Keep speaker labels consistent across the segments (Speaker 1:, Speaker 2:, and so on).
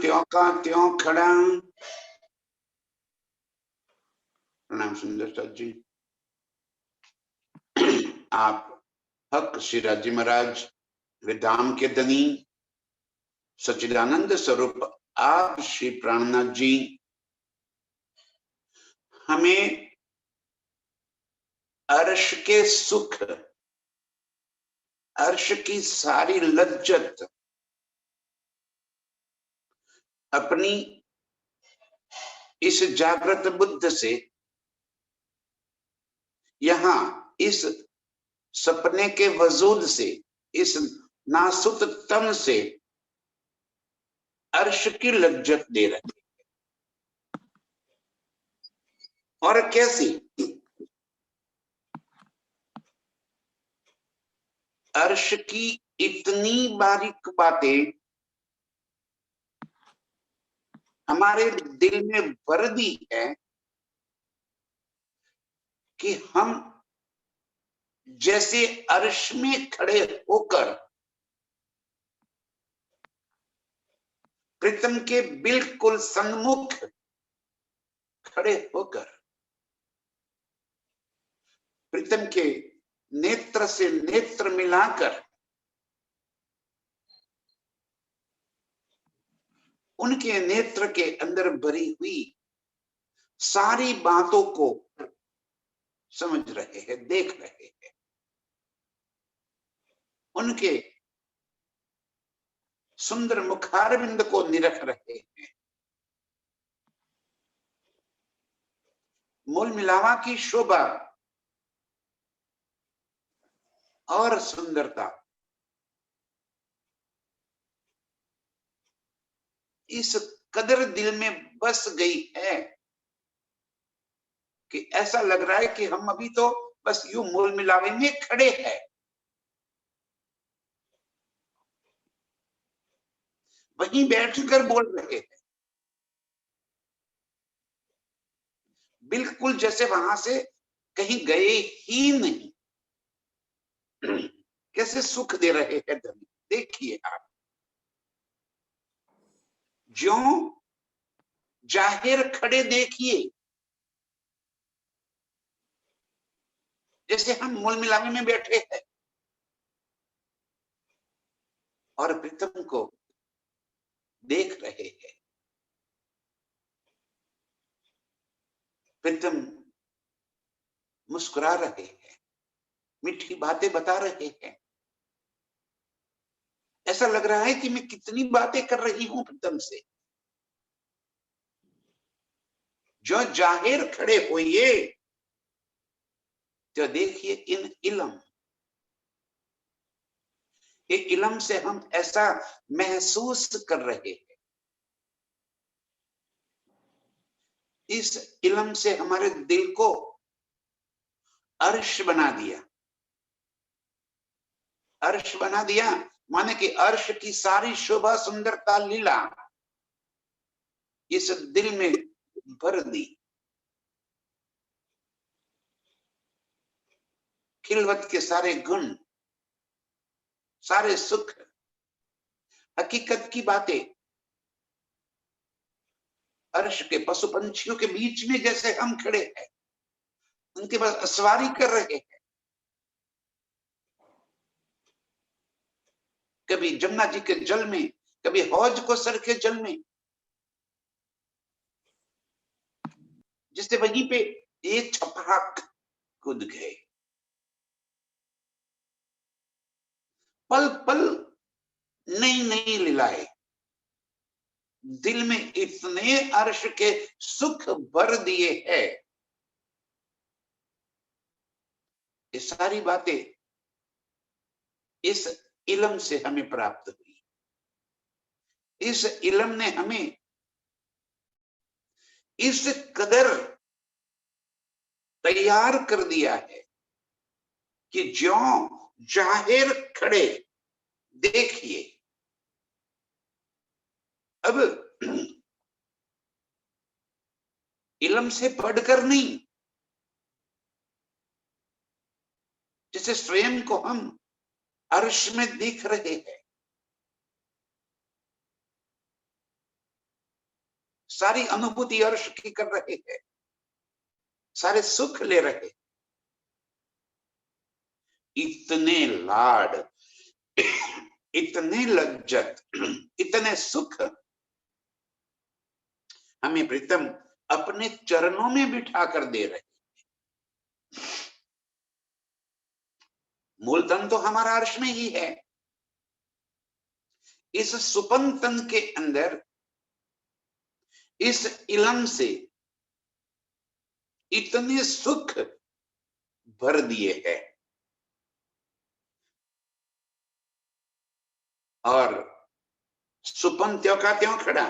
Speaker 1: त्यों का त्यों खड़ा। प्रणाम सुंदर साथ जी। आप हक शिराजी महाराज विधाम के धनी सच्चिदानंद स्वरूप आप श्री प्राणनाथ जी हमें अर्श के सुख, अर्श की सारी लज्जत अपनी इस जागृत बुद्ध से, यहाँ इस सपने के वजूद से, इस नासुत तन से अर्श की लज्जत दे रहे। और कैसी? अर्श की इतनी बारीक बातें हमारे दिल में भर दी है कि हम जैसे अर्श में खड़े होकर प्रीतम के बिल्कुल सन्मुख खड़े होकर प्रीतम के नेत्र से नेत्र मिलाकर उनके नेत्र के अंदर भरी हुई सारी बातों को समझ रहे हैं, देख रहे हैं, उनके सुंदर मुखारविंद को निरख रहे हैं। मूल मिलावा की शोभा और सुंदरता इस कदर दिल में बस गई है कि ऐसा लग रहा है कि हम अभी तो बस यूं मूल मिलावे में खड़े हैं, वहीं बैठकर बोल रहे हैं, बिल्कुल जैसे वहां से कहीं गए ही नहीं। कैसे सुख दे रहे हैं धनी, देखिए आप। ज्यों जाहिर खड़े देखिए, जैसे हम मूल मिलावे में बैठे हैं और प्रीतम को देख रहे हैं। प्रीतम मुस्कुरा रहे हैं, मीठी बातें बता रहे हैं। ऐसा लग रहा है कि मैं कितनी बातें कर रही हूं प्रीतम से। जो जाहिर खड़े होइए तो देखिए इन इलम, ये इलम से हम ऐसा महसूस कर रहे हैं, इस इलम से हमारे दिल को अर्श बना दिया। अर्श बना दिया माने कि अर्श की सारी शोभा सुंदरता लीला इस दिल में भर दी। खिलवत के सारे गुण, सारे सुख, हकीकत की बातें अर्श के पशु पंछियों के बीच में जैसे हम खड़े हैं, उनके पास सवारी कर रहे हैं। कभी जमुना जी के जल में, कभी हौज को सर के जल में, जिससे वहीं पे एक छपाक कूद गए। पल पल नई नई लीलाएं, दिल में इतने अर्श के सुख भर दिए हैं। ये सारी बातें इस इल्म से हमें प्राप्त हुई। इस इल्म ने हमें इस कदर तैयार कर दिया है कि ज्यों जाहिर खड़े देखिए। अब इल्म से पढ़कर नहीं, जैसे स्वयं को हम अर्श में देख रहे हैं, सारी अनुभूति अर्श की कर रहे हैं, सारे सुख ले रहे, इतने लाड, इतने लज्जत, इतने सुख हमें प्रीतम अपने चरणों में बिठा कर दे रहे। मूल तन तो हमारा अर्श में ही है। इस सुपन तन के अंदर इस इलम से इतने सुख भर दिए हैं और सुपन त्यों का त्यों खड़ा,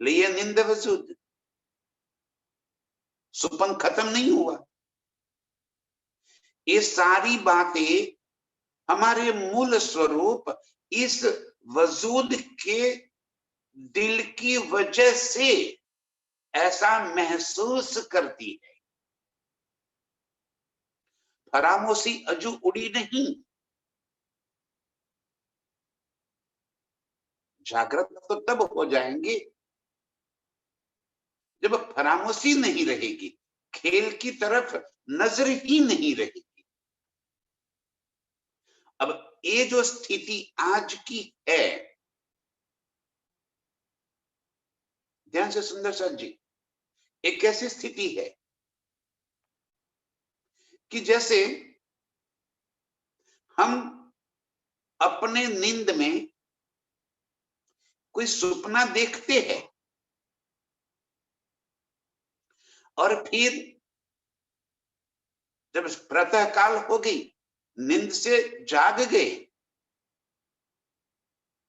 Speaker 1: लिए निंद वजूद, सुपन खत्म नहीं हुआ। ये सारी बातें हमारे मूल स्वरूप इस वजूद के दिल की वजह से ऐसा महसूस करती है। फरामोशी अजू उड़ी नहीं, जागृत तो तब हो जाएंगे जब फरामोशी नहीं रहेगी, खेल की तरफ नजर ही नहीं रहेगी। अब ये जो स्थिति आज की है, ध्यान से सुंदर साथ जी, एक कैसी स्थिति है कि जैसे हम अपने नींद में कोई सपना देखते हैं और फिर जब प्रातः काल हो गई, नींद से जाग गए,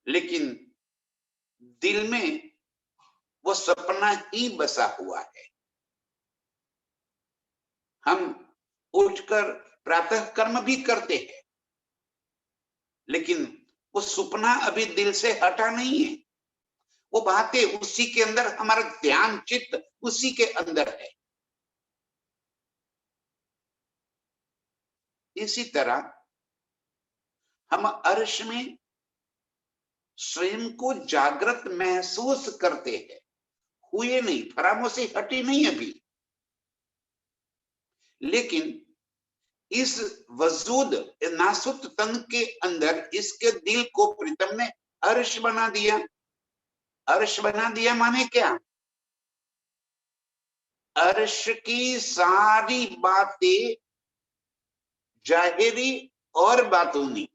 Speaker 1: लेकिन दिल में वो सपना ही बसा हुआ है। हम उठकर प्रातः कर्म भी करते हैं, लेकिन वो सपना अभी दिल से हटा नहीं है। वो बातें उसी के अंदर, हमारा ध्यान चित्त उसी के अंदर है। इसी तरह हम अर्श में स्वयं को जागृत महसूस करते हैं, हुए नहीं, फरामोशी हटी नहीं अभी, लेकिन इस वजूद नासुत तन के अंदर इसके दिल को प्रीतम ने अर्श बना दिया। अर्श बना दिया माने क्या? अर्श की सारी बातें जाहिरी और बातूनी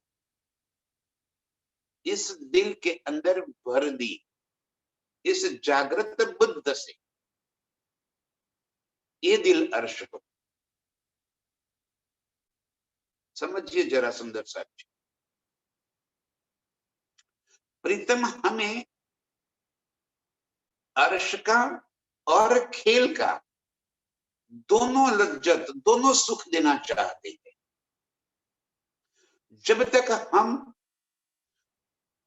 Speaker 1: इस दिल के अंदर भर दी, इस जागृत बुद्ध से। ये दिल अर्श हो, समझिए जरा सुंदर साहब जी। प्रीतम हमें अर्श का और खेल का दोनों लज्जत, दोनों सुख देना चाहते हैं। जब तक हम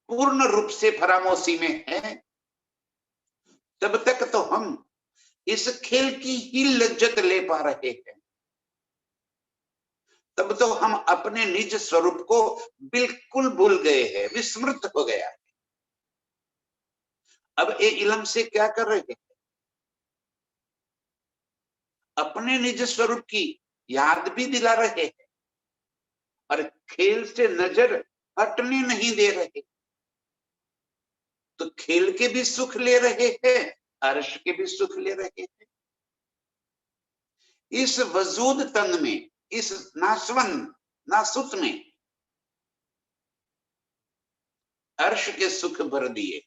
Speaker 1: पूर्ण रूप से फरामोशी में हैं, तब तक तो हम इस खेल की ही लज्जत ले पा रहे हैं। तब तो हम अपने निज स्वरूप को बिल्कुल भूल गए हैं, विस्मृत हो गया है। अब ये इलम से क्या कर रहे हैं? अपने निज स्वरूप की याद भी दिला रहे हैं और खेल से नजर हटने नहीं दे रहे। तो खेल के भी सुख ले रहे हैं, अर्श के भी सुख ले रहे हैं। इस वजूद तन में, इस नासवन नासुत में अर्श के सुख भर दिए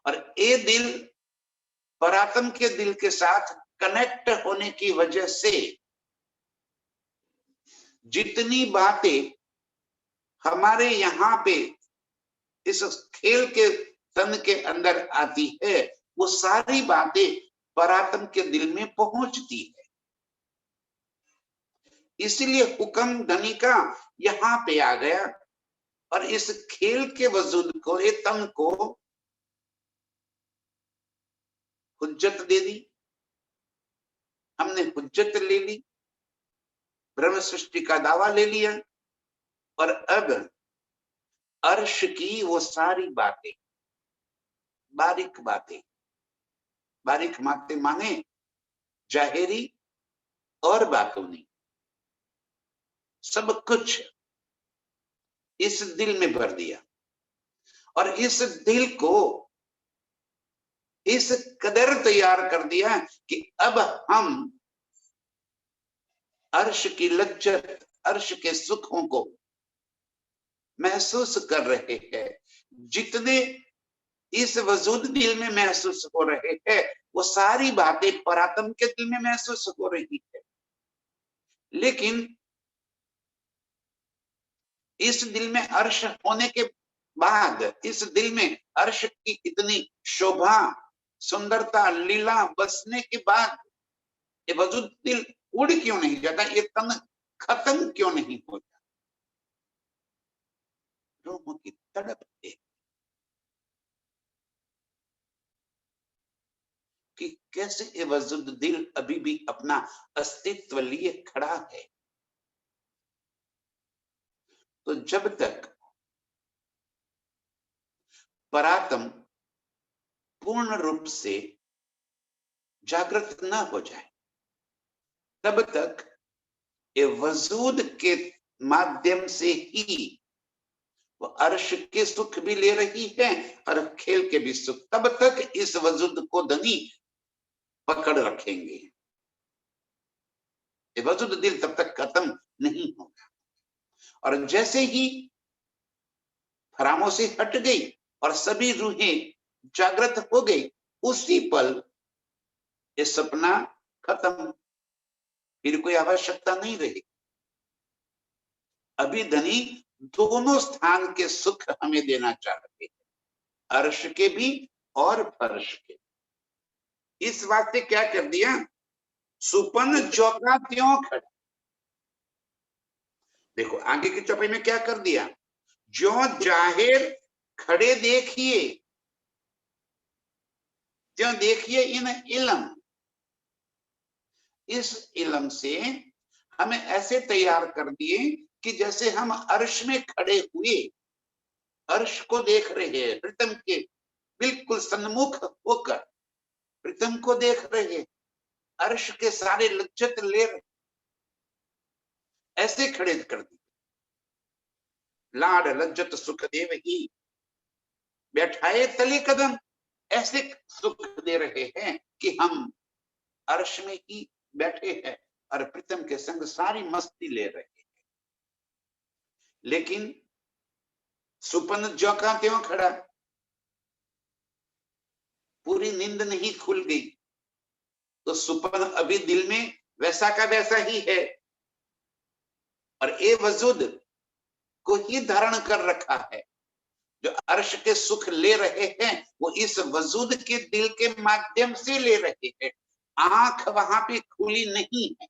Speaker 1: और ये दिल परात्म के दिल के साथ कनेक्ट होने की वजह से जितनी बातें हमारे यहाँ पे इस खेल के तन के अंदर आती है, वो सारी बातें परात्म के दिल में पहुंचती है। इसलिए हुक्म धनी का यहाँ पे आ गया और इस खेल के वजूद को, ये तन को हुज्जत दे दी। हमने हुज्जत ले ली, ब्रह्म सृष्टि का दावा ले लिया और अब अर्श की वो सारी बातें बारीक बातें, बारीक बातें माने जाहिरी और बातूनी, सब कुछ इस दिल में भर दिया। और इस दिल को इस कदर तैयार कर दिया कि अब हम अर्श की लज्जत, अर्श के सुखों को महसूस कर रहे हैं। जितने इस वजूद दिल में महसूस हो रहे हैं, वो सारी बातें परात्म के दिल में महसूस हो रही है। लेकिन इस दिल में अर्श होने के बाद, इस दिल में अर्श की इतनी शोभा, सुंदरता, लीला बसने के बाद ये वजूद दिल उड़ क्यों नहीं जाता? ये तन खत्म क्यों नहीं हो जाता? रोमों की तड़प है कि कैसे ये वजूद दिल अभी भी अपना अस्तित्व लिए खड़ा है। तो जब तक परात्म पूर्ण रूप से जागृत न हो जाए, तब तक ये वजूद के माध्यम से ही वो अर्श के सुख भी ले रही है और खेल के भी सुख। तब तक इस वजूद को धनी पकड़ रखेंगे। ये वजूद दिल तब तक खत्म नहीं होगा। और जैसे ही फरामोशी हट गई और सभी रूहें जागृत हो गई, उसी पल ये सपना खत्म, फिर कोई आवश्यकता नहीं रही। अभी धनी दोनों स्थान के सुख हमें देना चाहते हैं, अर्श के भी और फर्श के। इस वास्ते क्या कर दिया? सुपन चौका त्यों खड़ा। देखो आगे की चौपाई में क्या कर दिया? जो जाहिर खड़े देखिए, त्यों देखिए इन इलम। इस इलम से हमें ऐसे तैयार कर दिए कि जैसे हम अर्श में खड़े हुए अर्श को देख रहे हैं, प्रीतम के बिल्कुल सन्मुख होकर प्रीतम को देख रहे हैं, अर्श के सारे लज्जत ले रहे, ऐसे खड़े कर दिए। लाड लज्जत सुख देव ही बैठाए तले कदम, ऐसे सुख दे रहे हैं कि हम अर्श में ही बैठे हैं और प्रीतम के संग सारी मस्ती ले रहे हैं। लेकिन सुपन ज्यों का त्यों खड़ा, पूरी नींद नहीं खुल गई, तो सुपन अभी दिल में वैसा का वैसा ही है और ये वजूद को ही धारण कर रखा है। जो अर्श के सुख ले रहे हैं वो इस वजूद के दिल के माध्यम से ले रहे हैं। आंख वहां पे खुली नहीं है।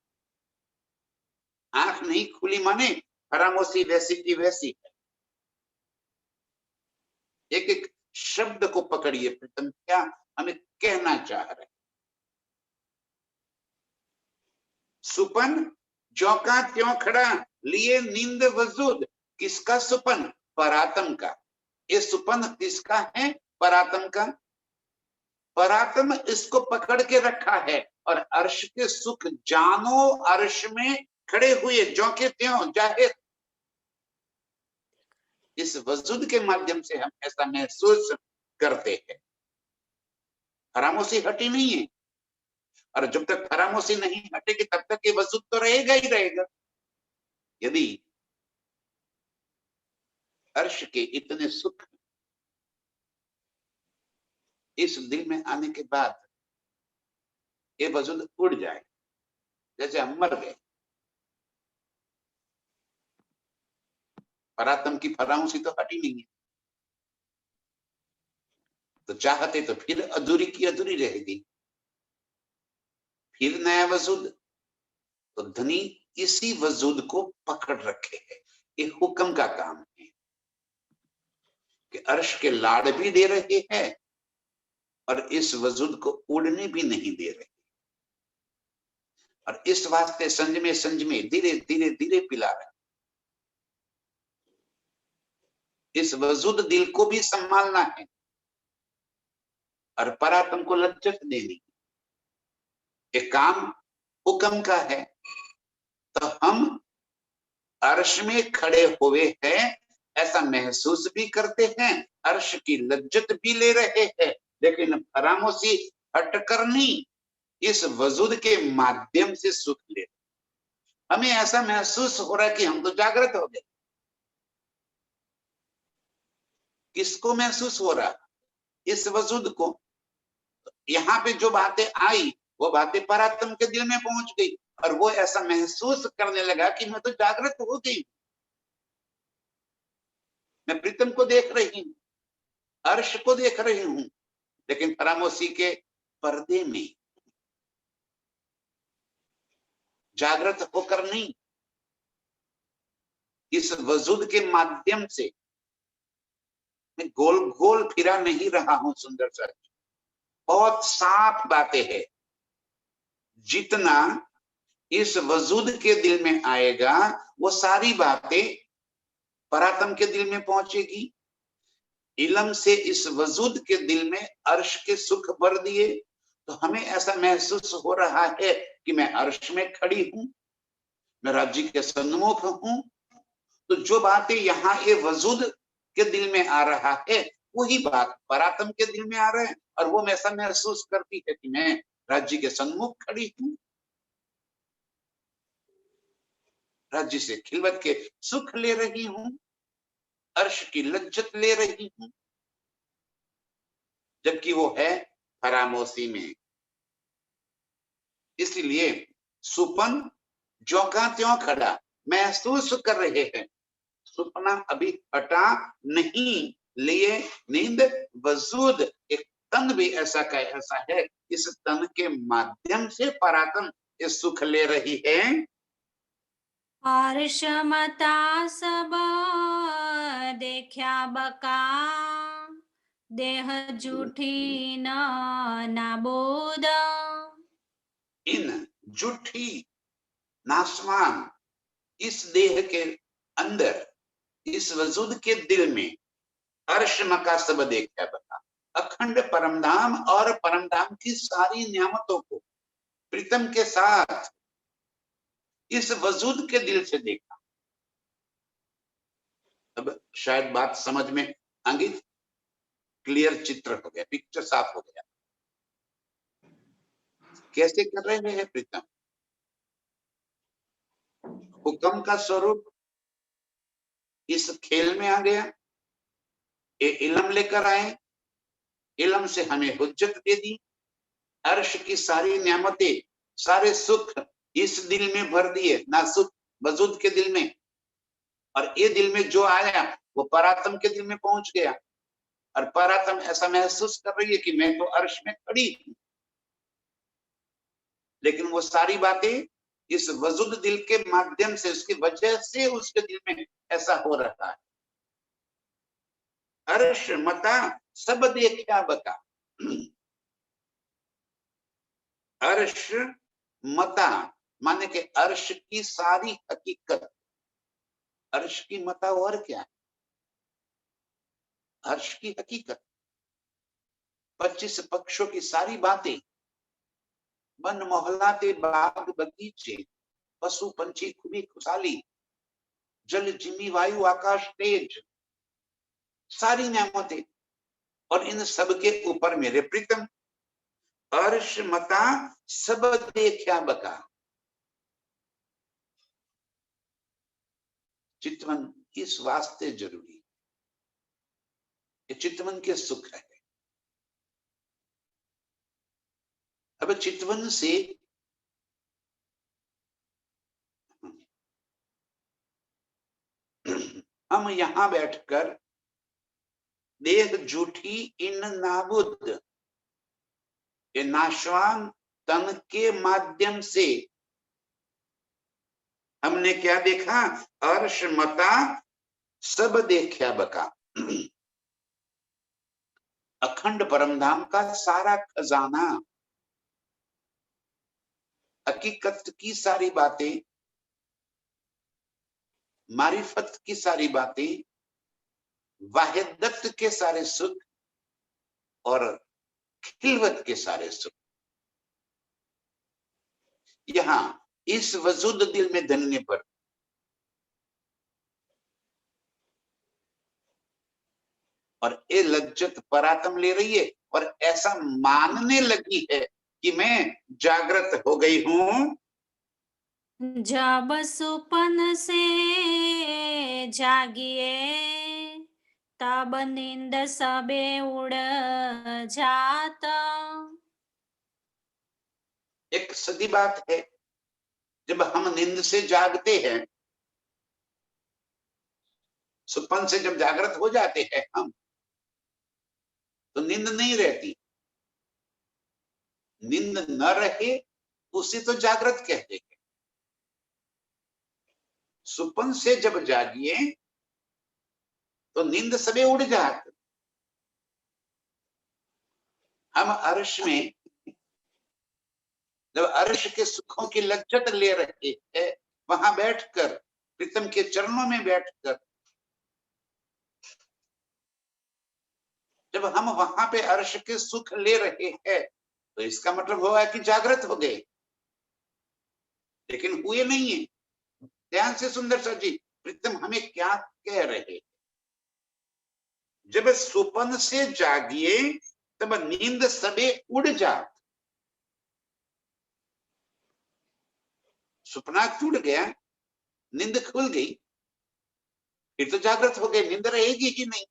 Speaker 1: आंख नहीं खुली माने फरामोशी वैसी की वैसी है। एक एक शब्द को पकड़िए, प्रीतम क्या हमें कहना चाह रहे। सुपन जौका त्यों खड़ा, लिए नींद वजूद। किसका सुपन? परात्म का। ये सुपन किसका है? परात्म का। परात्म इसको पकड़ के रखा है और अर्श के सुख जानो अर्श में खड़े हुए ज्यों के त्यों जाहिर। इस वजूद के माध्यम से हम ऐसा महसूस करते हैं। फरामोशी हटी नहीं है और जब तक फरामोशी नहीं हटेगी तब तक ये वजूद तो रहेगा ही रहेगा। यदि अर्श के इतने सुख इस दिल में आने के बाद ये वजूद उड़ जाए, जैसे हम मर गए, परात्म की फरामोशी तो हटी नहीं है, तो चाहते तो फिर अधूरी की अधूरी रहेगी, फिर नया वजूद। तो धनी इसी वजूद को पकड़ रखे है। ये हुक्म का काम है कि अर्श के लाड भी दे रहे हैं और इस वजूद को उड़ने भी नहीं दे रहे। और इस वास्ते संज में धीरे धीरे धीरे पिला रहे। इस वजूद दिल को भी संभालना है। और परात्म को लज्जत देनी। एक काम हुक्म का है, तो हम अर्श में खड़े हुए हैं ऐसा महसूस भी करते हैं, अर्श की लज्जत भी ले रहे हैं, लेकिन फरामोशी हटकर नहीं, इस वजूद के माध्यम से सुख ले। हमें ऐसा महसूस हो रहा है कि हम तो जागृत हो गए। किसको महसूस हो रहा? इस वजूद को। यहाँ पे जो बातें आई वो बातें परात्म के दिल में पहुंच गई और वो ऐसा महसूस करने लगा कि मैं तो जागृत हो गई, मैं प्रीतम को देख रही हूँ, अर्श को देख रही हूँ, लेकिन फरामोशी के पर्दे में, जागृत होकर नहीं, इस वजूद के माध्यम से। मैं गोल गोल फिरा नहीं रहा हूं सुंदर सर, बहुत साफ बातें हैं। जितना इस वजूद के दिल में आएगा वो सारी बातें परात्म के दिल में पहुंचेगी। इलम से इस वजूद के दिल में अर्श के सुख भर दिए, तो हमें ऐसा महसूस हो रहा है कि मैं अर्श में खड़ी हूं, मैं राज्य के सन्मुख हूं। तो जो बातें यहाँ ये वजूद के दिल में आ रहा है वही बात परात्म के दिल में आ रहा है, और वो ऐसा महसूस करती है कि मैं राज्य के सन्मुख खड़ी हूं, राज्य से खिलवत के सुख ले रही हूं, अर्श की लज्जत ले रही हूं, जबकि वो है फरामोशी में। इसलिए सुपन ज्यों का त्यों खड़ा, महसूस कर रहे हैं सुपना अभी हटा नहीं, लिए नींद वजूद। एक तन भी ऐसा का ऐसा है, इस तन के माध्यम से परात्म इस सुख ले रही है।
Speaker 2: अर्श मता सब देख्या बका, देह जूठी न नाबूद।
Speaker 1: इन जुठी नासवान इस देह के अंदर, इस वजूद के दिल में अर्श मका सब देखा बता, अखंड परमधाम और परमधाम की सारी नियामतों को प्रीतम के साथ इस वजूद के दिल से देखा। अब शायद बात समझ में आ गई, क्लियर चित्र हो गया, पिक्चर साफ हो गया। कैसे कर रहे हैं प्रीतम? हुक्म का स्वरूप इस खेल में आ गया, ये इलम लेकर आए, इलम से हमें हुज्जत दे दी, अर्श की सारी नियामतें सारे सुख इस दिल में भर दिए, ना सुख वजूद के दिल में, और ये दिल में जो आया वो परात्म के दिल में पहुंच गया, और परात्म ऐसा महसूस कर रही है कि मैं तो अर्श में खड़ी हूं, लेकिन वो सारी बातें इस वजूद दिल के माध्यम से, उसकी वजह से उसके दिल में ऐसा हो रहा है। अर्श मता सब देखा बता, अर्श मता माने के अर्श की सारी हकीकत, अर्श की मता और क्या है? अर्श की हकीकत, 25 पक्षों की सारी बातें, वन मोहल्लाते बाग बगीचे, पशु पंछी खुली खुशाली, जल जिमी वायु आकाश तेज, सारी नियामतें, और इन सब के ऊपर मेरे प्रीतम अर्श मता सब देखा बका। चितवन इस वास्ते जरूरी, ये चितवन के सुख है। अब चितवन से हम यहां बैठकर देह जूठी इन नाबुद, ये नाशवान तन के माध्यम से हमने क्या देखा? अर्श मता सब देखा बका, अखंड परमधाम का सारा खजाना, हकीकत की सारी बातें, मारिफत की सारी बातें, वाहिदत के सारे सुख, और खिलवत के सारे सुख। यहाँ इस वजूद दिल में धन्य पर और ये लज्जत परातम ले रही है और ऐसा मानने लगी है कि मैं जागृत हो गई हूं।
Speaker 2: जब सुपन से जागिए तब नींद सबे उड़ जाता।
Speaker 1: एक सदी बात है, जब हम नींद से जागते हैं, सुपन से जब जागृत हो जाते हैं हम, तो नींद नहीं रहती। नींद न रहे उसे तो जागृत कहते हैं। सुपन से जब जागिए तो नींद सबे उड़ जाते। हम अर्श में जब अर्श के सुखों की लज्जत ले रहे हैं, वहां बैठकर, प्रीतम के चरणों में बैठकर, जब हम वहां पे अर्श के सुख ले रहे हैं, तो इसका मतलब हुआ कि जागृत हो गए, लेकिन हुए नहीं है। ध्यान से सुंदर सर जी, प्रीतम हमें क्या कह रहे हैं? जब सुपन से जागिए तब नींद सबे उड़ जात। सुपना टूट गया, नींद खुल गई, फिर तो जागृत हो गए, नींद रहेगी ही नहीं।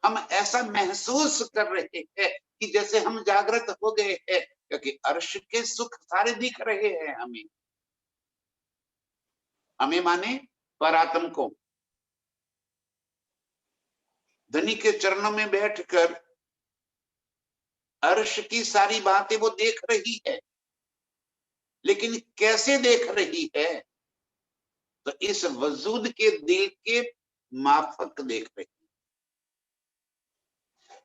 Speaker 1: हम ऐसा महसूस कर रहे हैं कि जैसे हम जागृत हो गए हैं, क्योंकि अर्श के सुख सारे दिख रहे हैं हमें। हमें माने परात्म को। धनी के चरणों में बैठकर अर्श की सारी बातें वो देख रही है, लेकिन कैसे देख रही है? तो इस वजूद के दिल के माफक देख रही है।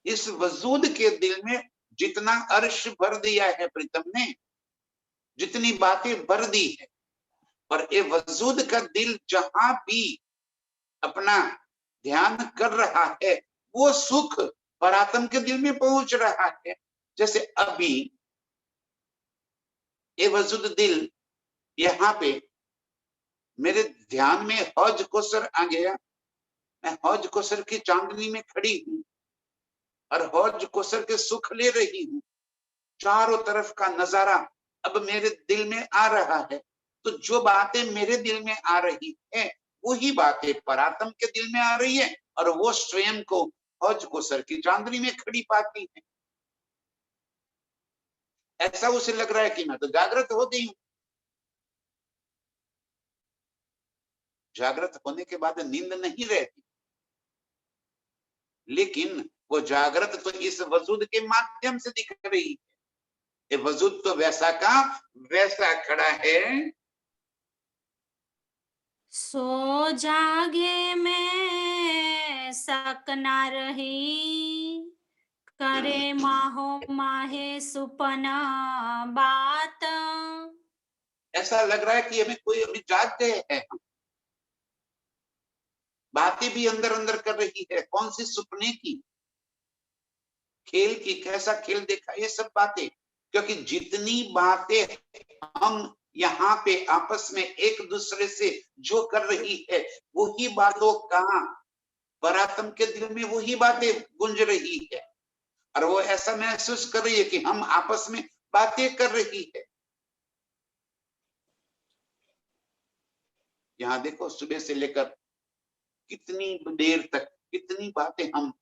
Speaker 1: इस वजूद के दिल में जितना अर्श भर दिया है प्रीतम ने, जितनी बातें भर दी है, और ये वजूद का दिल जहां भी अपना ध्यान कर रहा है, वो सुख परात्म के दिल में पहुंच रहा है। जैसे अभी ये वजूद दिल यहाँ पे मेरे ध्यान में हौज कोसर आ गया। मैं हौज कोसर की चांदनी में खड़ी हूं और हौज कोसर के सुख ले रही हूं। चारों तरफ का नजारा अब मेरे दिल में आ रहा है। तो जो बातें मेरे दिल में आ रही है, वही बातें परात्म के दिल में आ रही है, और वो स्वयं को हौज कोसर की चांदनी में खड़ी पाती है। ऐसा उसे लग रहा है कि मैं तो जागृत हो गई हूं। जागृत होने के बाद नींद नहीं रहती, लेकिन वो जागृत तो इस वजूद के माध्यम से दिख रही है। ये वजूद तो वैसा का वैसा खड़ा है।
Speaker 2: सो जागे में शक ना रही करे माहो माहे सुपना बात।
Speaker 1: ऐसा लग रहा है कि हमें कोई अभी जाग गए हैं। बातें भी अंदर अंदर कर रही है। कौन सी? सुपने की, खेल की। कैसा खेल देखा? ये सब बातें, क्योंकि जितनी बातें हम यहाँ पे आपस में एक दूसरे से जो कर रही है, वही बातों का परात्म के दिल में वही बातें गूंज रही है, और वो ऐसा महसूस कर रही है कि हम आपस में बातें कर रही है। यहाँ देखो, सुबह से लेकर कितनी देर तक कितनी बातें हम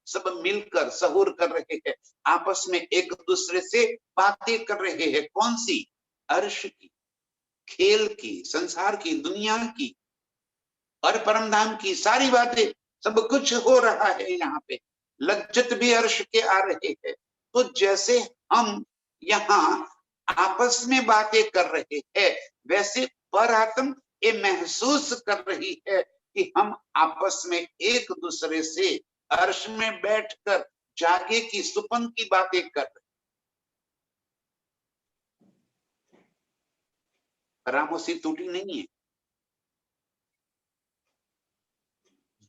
Speaker 1: सब मिलकर सहूर कर रहे हैं, आपस में एक दूसरे से बातें कर रहे हैं। कौन सी? अर्श की, खेल की, संसार की, दुनिया की और परमधाम की सारी बातें, सब कुछ हो रहा है यहाँ पे। लज्जत भी अर्श के आ रहे हैं। तो जैसे हम यहाँ आपस में बातें कर रहे हैं, वैसे पर आत्म ये महसूस कर रही है कि हम आपस में एक दूसरे से अर्श में बैठकर जागे की सुपन की बातें कर रहे। खामोशी टूटी नहीं है।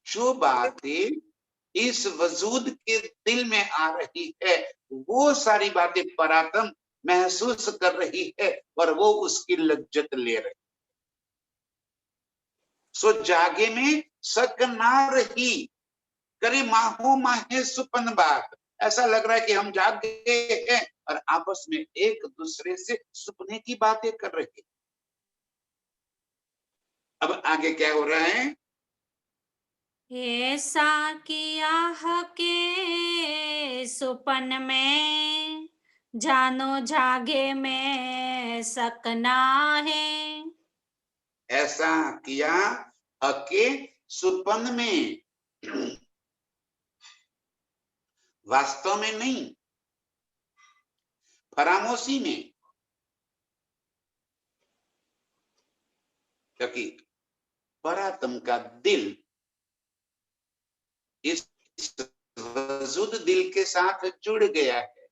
Speaker 1: जो बातें इस वजूद के दिल में आ रही है, वो सारी बातें परात्म महसूस कर रही है और वो उसकी लज्जत ले रही। सो जागे में शक ना रही, करे माहो माहे सुपन बात। ऐसा लग रहा है कि हम जाग गए हैं और आपस में एक दूसरे से सुपने की बातें कर रहे हैं। अब आगे क्या हो रहा है?
Speaker 2: ऐसा किया है के सुपन में, जानो जागे में सकना है।
Speaker 1: ऐसा किया हके सुपन में, वास्तव में नहीं, फरामोशी में। क्योंकि परात्म का दिल इस वजूद दिल के साथ जुड़ गया है।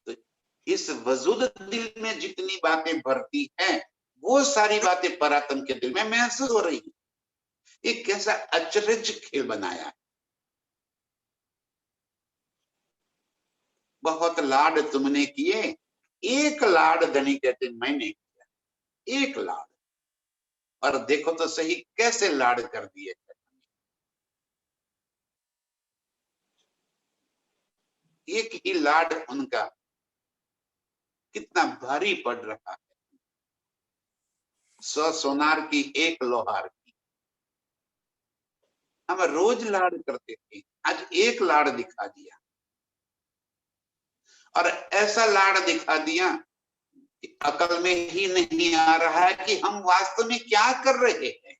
Speaker 1: तो इस वजूद दिल में जितनी बातें भरती हैं, वो सारी बातें परात्म के दिल में महसूस हो रही है। एक कैसा अचरज खेल बनाया है। बहुत लाड तुमने किए, एक लाड धनी कहते मैंने किया, एक लाड। और देखो तो सही कैसे लाड कर दिए। एक ही लाड उनका कितना भारी पड़ रहा है। 100 सोनार की एक लोहार की। हम रोज लाड करते थे, आज एक लाड दिखा दिया। और ऐसा लाड दिखा दिया कि अकल में ही नहीं आ रहा है कि हम वास्तव में क्या कर रहे हैं।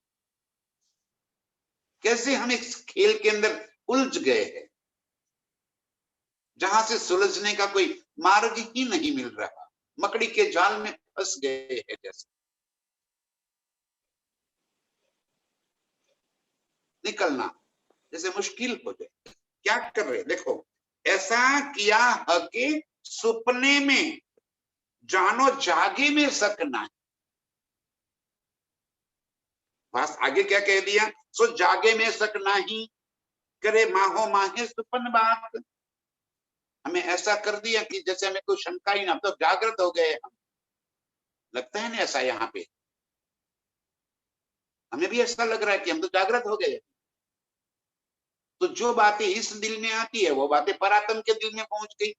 Speaker 1: कैसे हम इस खेल के अंदर उलझ गए हैं, जहां से सुलझने का कोई मार्ग ही नहीं मिल रहा। मकड़ी के जाल में फंस गए हैं जैसे। निकलना जैसे मुश्किल हो जाए। क्या कर रहे? देखो, ऐसा किया हके सुपने में, जानो जागे में सकना। बस आगे क्या कह दिया? सो जागे में शक नहीं, करे माहो माहे सुपन बात। हमें ऐसा कर दिया कि जैसे हमें कोई शंका ही ना, तो जागृत हो गए हम। लगता है ना ऐसा? यहाँ पे हमें भी ऐसा लग रहा है कि हम तो जागृत हो गए। तो जो बातें इस दिल में आती है, वो बातें परात्म के दिल में पहुंच गई।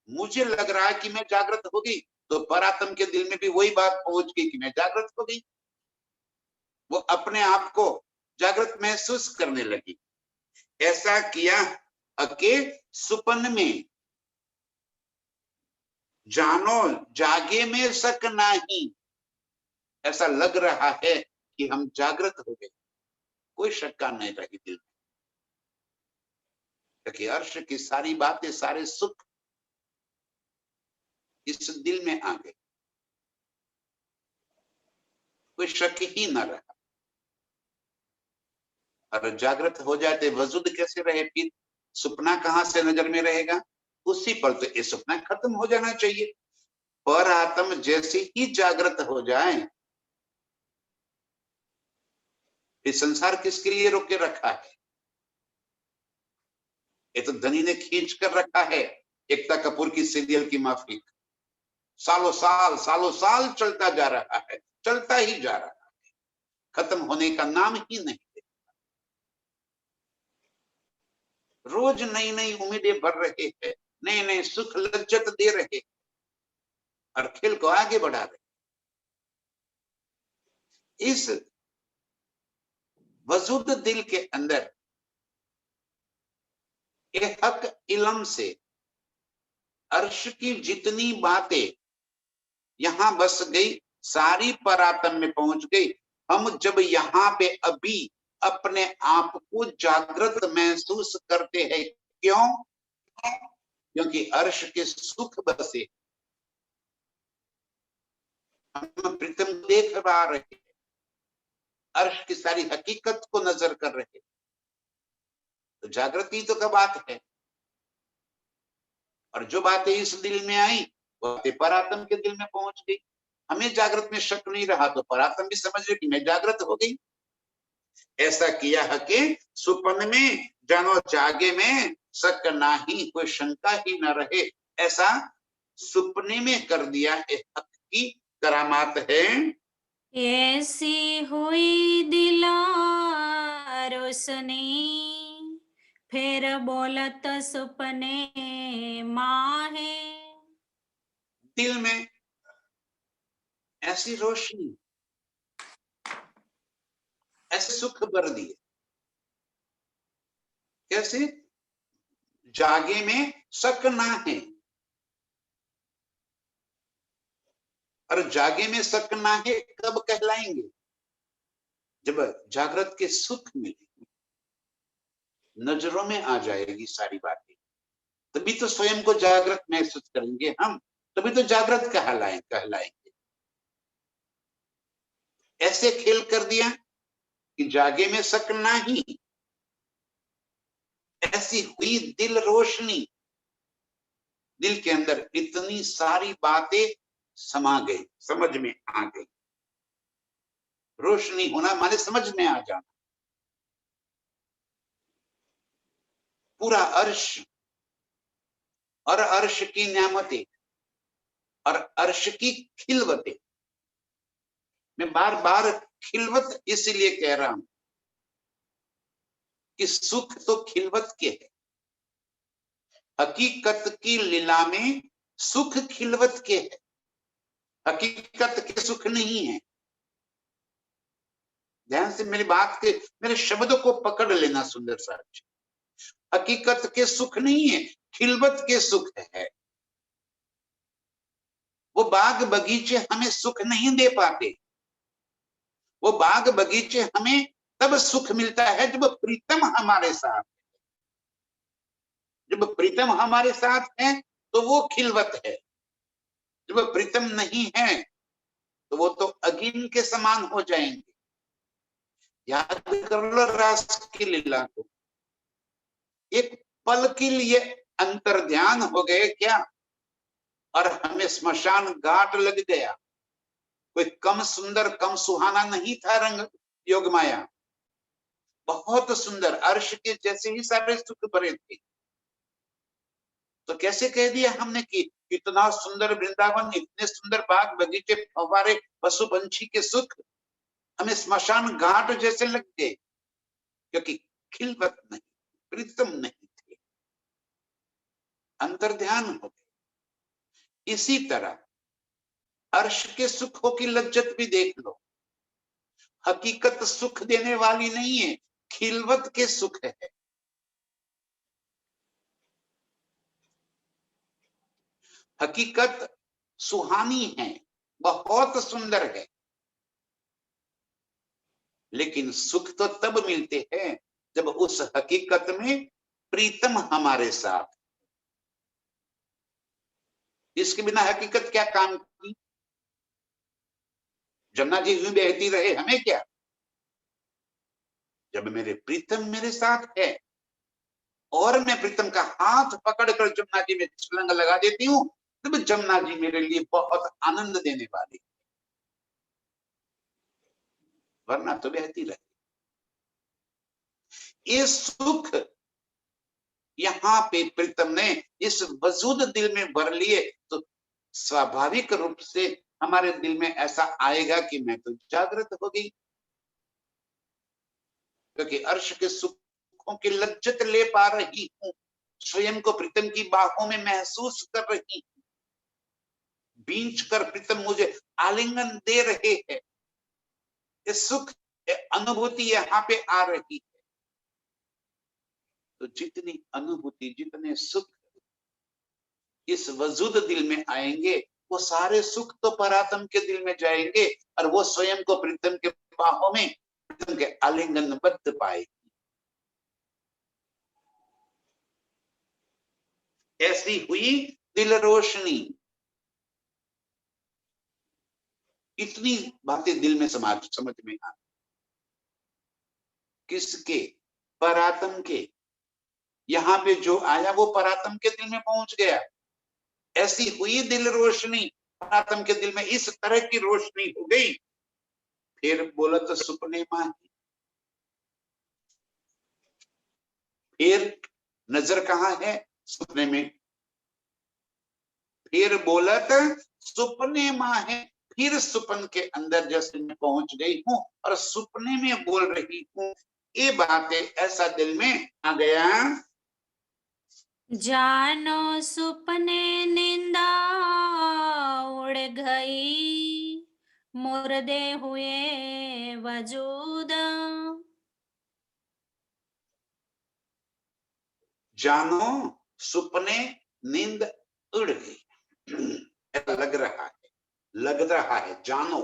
Speaker 1: मुझे लग रहा है कि मैं जागृत हो गई, तो परात्म के दिल में भी वही बात पहुंच गई कि मैं जागृत हो गई। वो अपने आप को जागृत महसूस करने लगी। ऐसा किया अके सुपन में, जानो जागे में शक नहीं। ऐसा लग रहा है कि हम जागृत हो गए, कोई शक्का नहीं रही दिल में। क्योंकि अर्श की सारी बातें, सारे सुख इस दिल में आ गए, कोई शक ही न रहा। और जागृत हो जाते वजूद कैसे रहे? फिर सपना कहां से नजर में रहेगा? उसी पल तो ये सपना खत्म हो जाना चाहिए। पर आत्म जैसे ही जागृत हो जाए, ये संसार किसके लिए रोक के रखा है? ये तो धनी ने खींच कर रखा है। एकता कपूर की सीरियल की माफिक सालों साल चलता जा रहा है, चलता ही जा रहा है, खत्म होने का नाम ही नहीं। रोज नई नई उम्मीदें भर रहे हैं, नए नए सुख लज्जत दे रहे हैं और खेल को आगे बढ़ा रहे। इस वजूद दिल के अंदर हक इलम से अर्श की जितनी बातें यहां बस गई, सारी परातम में पहुंच गई। हम जब यहाँ पे अभी अपने आप को जागृत महसूस करते हैं, क्यों? क्योंकि अर्श के सुख बसे, हम प्रीतम देख पा रहे हैं, अर्श की सारी हकीकत को नजर कर रहे हैं। तो जागृति तो का बात है। और जो बातें इस दिल में आई, वो बातें परात्म के दिल में पहुंच गई। हमें जागृत में शक नहीं रहा, तो परात्म भी समझ गई कि मैं जागृत हो गई। ऐसा किया है कि सुपन में जानो जागे में शक नाही, कोई शंका ही न रहे। ऐसा सुपने में कर दिया, हक की करामात है।
Speaker 2: ऐसी हुई दिला रोशनी, फिर बोलत सुपने माहे।
Speaker 1: दिल में ऐसी रोशनी, ऐसे सुख भर दिए। कैसे? जागे में शक ना है, और जागे में शक ना है कब कहलाएंगे? जब जागृत के सुख मिलेंगे, नजरों में आ जाएगी सारी बातें, तभी तो स्वयं को जागृत महसूस करेंगे हम, तभी तो जागृत कहलाएंगे। ऐसे खेल कर दिया कि जागे में शक नहीं। ऐसी हुई दिल रोशनी, दिल के अंदर इतनी सारी बातें समा गई, समझ में आ गई। रोशनी होना माने समझ में आ जाना। पूरा अर्श और अर्श की न्यामतें और अर्श की खिलवतें, मैं बार बार खिलवत इसलिए कह रहा हूं कि सुख तो खिलवत के है, हकीकत की लीला में सुख खिलवत के है, हकीकत के सुख नहीं है। ध्यान से मेरी बात के, मेरे शब्दों को पकड़ लेना सुंदर साहब जी। हकीकत के सुख नहीं है, खिलवत के सुख है। वो बाग बगीचे हमें सुख नहीं दे पाते। वो बाग बगीचे हमें तब सुख मिलता है जब प्रीतम हमारे साथ, जब प्रीतम हमारे साथ है तो वो खिलवत है। जब प्रीतम नहीं है तो वो तो अगिन के समान हो जाएंगे। याद कर लो रास की लीला को, एक पल के लिए अंतर ध्यान हो गए क्या, और हमें स्मशान घाट लग गया। कोई कम सुंदर कम सुहाना नहीं था रंग योग माया, बहुत सुंदर, अर्श के जैसे ही सारे सुख भरे थे। तो कैसे कह दिया हमने कि इतना सुंदर वृंदावन, इतने सुंदर बाग बगीचे, फव्वारे, पशु पंछी के सुख हमें स्मशान घाट जैसे लग गए, क्योंकि खिलवत नहीं, प्रीतम नहीं थे, अंतर ध्यान हो गए। इसी तरह अर्श के सुखों की लज्जत भी देख लो, हकीकत सुख देने वाली नहीं है, खिलवत के सुख है। हकीकत सुहानी है, बहुत सुंदर है, लेकिन सुख तो तब मिलते हैं जब उस हकीकत में प्रीतम हमारे साथ। इसके बिना हकीकत क्या काम की? जमुना जी यूं बहती रहे हमें क्या? जब मेरे प्रीतम मेरे साथ है और मैं प्रीतम का हाथ पकड़कर जमुना जी में छलांग लगा देती हूँ, तब जमुना जी मेरे लिए बहुत आनंद देने वाली, वरना तो बहती रहे। ये सुख यहाँ पे प्रीतम ने इस वजूद दिल में भर लिए, तो स्वाभाविक रूप से हमारे दिल में ऐसा आएगा कि मैं तो जागृत हो गई, क्योंकि अर्श के सुखों की लज्जत ले पा रही हूं, स्वयं को प्रीतम की बाहों में महसूस कर रही हूं, बींच कर प्रीतम मुझे आलिंगन दे रहे हैं। ये सुख अनुभूति यहाँ पे आ रही है। तो जितनी अनुभूति, जितने सुख इस वजूद दिल में आएंगे, वो सारे सुख तो परात्म के दिल में जाएंगे, और वो स्वयं को प्रीतम के बाहों में, प्रीतम के आलिंगनबद्ध पाएगी। ऐसी हुई दिल रोशनी। इतनी बातें दिल में समझ में आ, किसके? परात्म के। यहाँ पे जो आया वो परात्म के दिल में पहुंच गया। ऐसी हुई दिल रोशनी, परात्म के दिल में इस तरह की रोशनी हो गई, फिर बोला तो सुपने माही, फिर नजर कहाँ है? सपने में। फिर बोलत सुपने माँ है। फिर सुपन के अंदर जैसे मैं पहुंच गई हूँ और सुपने में बोल रही हूँ, ये बातें ऐसा दिल में आ गया।
Speaker 2: जानो सुपने निंदा उड़ गई, मुर्दे हुए वजूद।
Speaker 1: जानो सुपने नींद उड़ गई। ऐसा लग रहा है, लग रहा है। जानो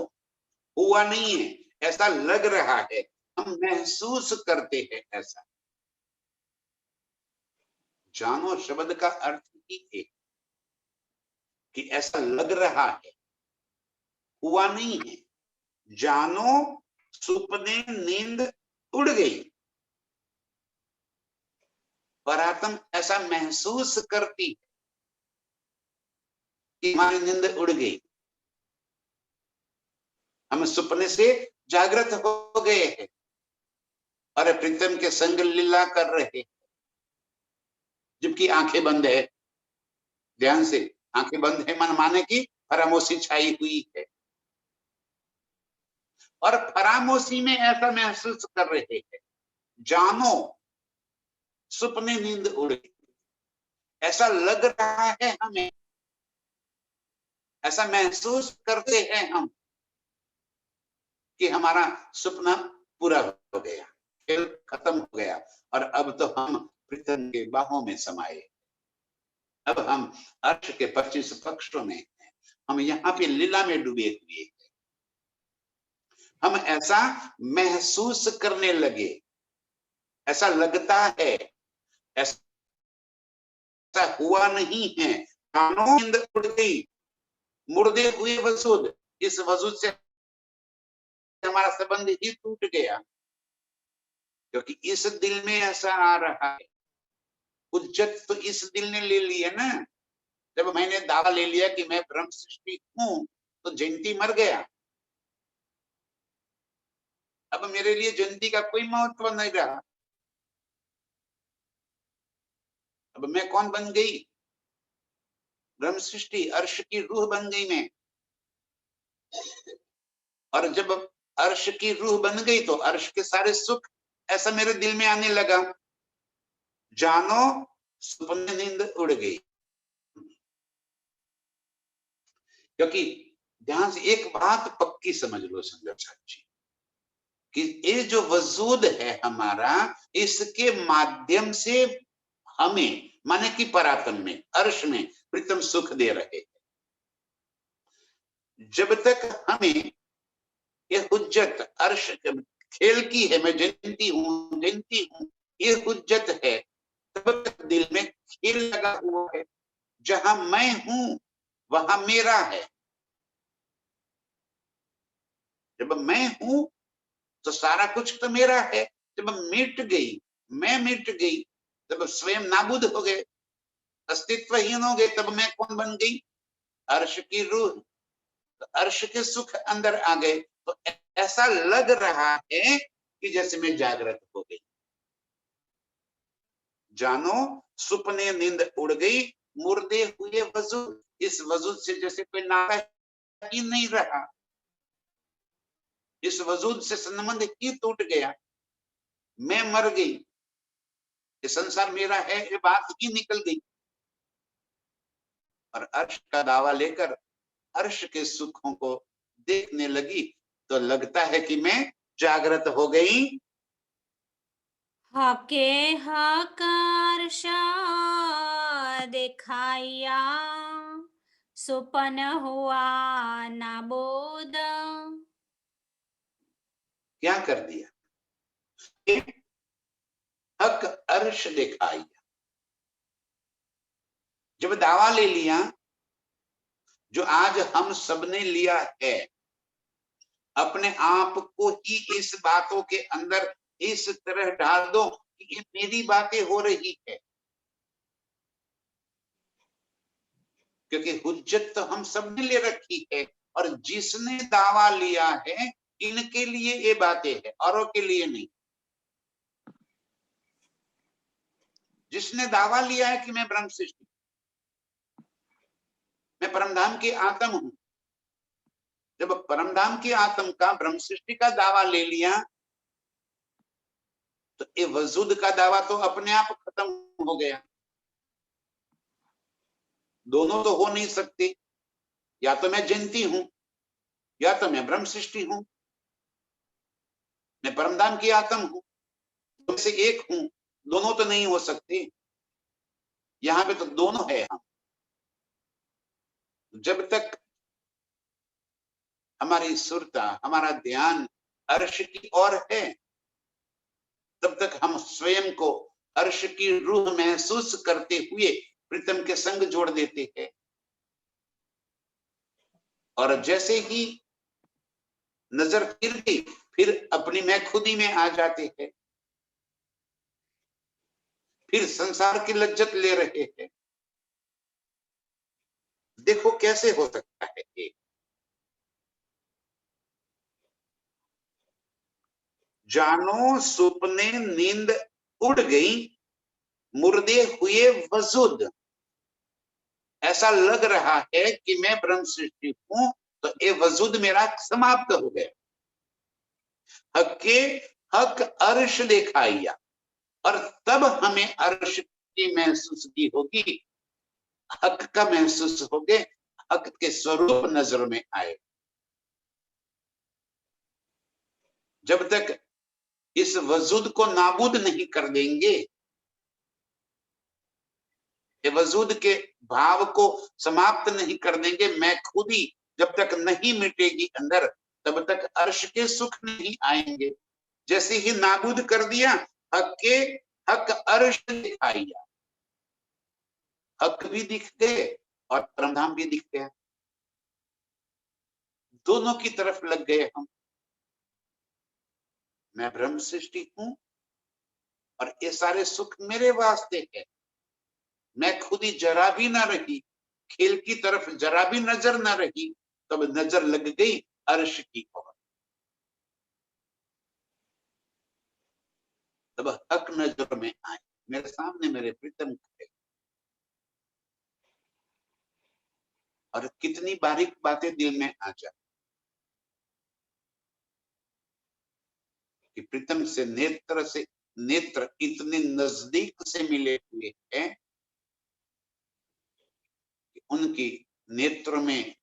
Speaker 1: हुआ नहीं है, ऐसा लग रहा है, हम महसूस करते हैं ऐसा। जानो शब्द का अर्थ ही है कि ऐसा लग रहा है, हुआ नहीं है। जानो सुपने नींद उड़ गई, पर आत्म ऐसा महसूस करती कि हमारी नींद उड़ गई, हम सपने से जागृत हो गए हैं और प्रीतम के संग लीला कर रहे, जबकि आंखें बंद है। ध्यान से, आंखें बंद है मन माने की फरामोशी छाई हुई है, और फरामोशी में ऐसा महसूस कर रहे हैं, जानो सुपने नींद उड़ गई। ऐसा लग रहा है हमें, ऐसा महसूस करते हैं हम कि हमारा सपना पूरा हो गया, खेल खत्म हो गया, और अब तो हम प्रीतम के बाहों में समाये। अब हम अर्श के 25 पक्षों में हैं, हम यहाँ पे लीला में डूबे हुए हैं। हम ऐसा महसूस करने लगे, ऐसा लगता है, ऐसा हुआ नहीं है। कानों नींद उड़ गई, मुर्दे हुए वसूद। इस वजूद से हमारा संबंध ही टूट गया, क्योंकि इस दिल में ऐसा आ रहा है। उज्जत तो इस दिल ने ले ली है ना। जब मैंने दावा ले लिया कि मैं ब्रह्म सृष्टि हूं, तो जयंती मर गया। अब मेरे लिए जयंती का कोई महत्व नहीं रहा। अब मैं कौन बन गई? ब्रह्म सृष्टि, अर्श की रूह बन गई मैं। और जब अर्श की रूह बन गई तो अर्श के सारे सुख ऐसा मेरे दिल में आने लगा। जानो सुपने नींद उड़ गई। क्योंकि ध्यान से एक बात पक्की समझ लो संजय साहब जी, कि ये जो वजूद है हमारा, इसके माध्यम से हमें माने कि परातन में, अर्श में प्रीतम सुख दे रहे हैं। जब तक हमें ये हुज्जत अर्श खेल की है, मैं जयंती हूं जयंती हूं, ये हुज्जत है, तब तक दिल में खेल लगा हुआ है। जहां मैं हूं वहां मेरा है। जब मैं हूं तो सारा कुछ तो मेरा है। जब मिट गई, मैं मिट गई, जब स्वयं नाबूद हो गए, अस्तित्वहीन हो गए, तब मैं कौन बन गई? अर्श की रूह। तो अर्श के सुख अंदर आ गए, तो ऐसा लग रहा है कि जैसे मैं जागृत हो गई। जानो सुपने नींद उड़ गई, मुर्दे हुए वजूद। इस वजूद से जैसे कोई नाता ही नहीं रहा, इस वजूद से संबंध ही टूट गया। मैं मर गई, ये संसार मेरा है, ये बात ही निकल गई। और अर्श का दावा लेकर अर्श के सुखों को देखने लगी, तो लगता है कि मैं जागृत हो गई।
Speaker 2: हके हकर्षा दिखाया, सुपन हुआ ना बोध।
Speaker 1: क्या कर दिया? हक अर्श दिखाई। जब दावा ले लिया, जो आज हम सबने लिया है, अपने आप को ही इस बातों के अंदर इस तरह डाल दो कि ये मेरी बातें हो रही है, क्योंकि हुज्जत तो हम सबने ले रखी है। और जिसने दावा लिया है, इनके लिए ये बातें है, औरों के लिए नहीं। जिसने दावा लिया है कि मैं ब्रह्म सृष्टि, मैं परमधाम की आत्म हूं, जब परमधाम की आत्म का ब्रह्म सृष्टि का दावा ले लिया तो ये वजूद का दावा तो अपने आप खत्म हो गया। दोनों तो हो नहीं सकते, या तो मैं जयंती हूं या तो मैं ब्रह्म सृष्टि हूं, मैं परमधाम की आत्म हूं, तो से एक हूं, दोनों तो नहीं हो सकते। यहां पे तो दोनों है। हम जब तक हमारी सुरता, हमारा ध्यान अर्श की ओर है, तब तक हम स्वयं को अर्श की रूह महसूस करते हुए प्रीतम के संग जोड़ देते हैं। और जैसे ही नजर फिर गई, फिर अपनी मैं खुदी में आ जाते हैं, फिर संसार की लज्जत ले रहे हैं। देखो कैसे हो सकता है ये। जानो सुपने नींद उड़ गई, मुर्दे हुए वजूद। ऐसा लग रहा है कि मैं ब्रह्म सृष्टि हूं, तो ये वजूद मेरा समाप्त हो गया। हक के हक अर्श दिखाइया, और तब हमें अर्श की महसूस की होगी, हक का महसूस हो गए, हक के स्वरूप नजर में आए। जब तक इस वजूद को नाबूद नहीं कर देंगे, ये वजूद के भाव को समाप्त नहीं कर देंगे, मैं खुद ही जब तक नहीं मिटेगी अंदर, तब तक अर्श के सुख नहीं आएंगे। जैसे ही नाबूद कर दिया, हक के हक अर्श दिखाइया, हक भी दिख गए और परमधाम भी दिख गया। दोनों की तरफ लग गए हम। मैं ब्रह्म सृष्टि हूं और ये सारे सुख मेरे वास्ते है। मैं खुद ही जरा भी ना रही, खेल की तरफ जरा भी नजर ना रही, तब नजर लग गई अर्श की ओर। तब हक नजर में आए, मेरे सामने मेरे प्रीतम खड़े। और कितनी बारीक बातें दिल में आ जाए कि प्रीतम से नेत्र इतने नजदीक से मिले हुए हैं कि उनकी नेत्र में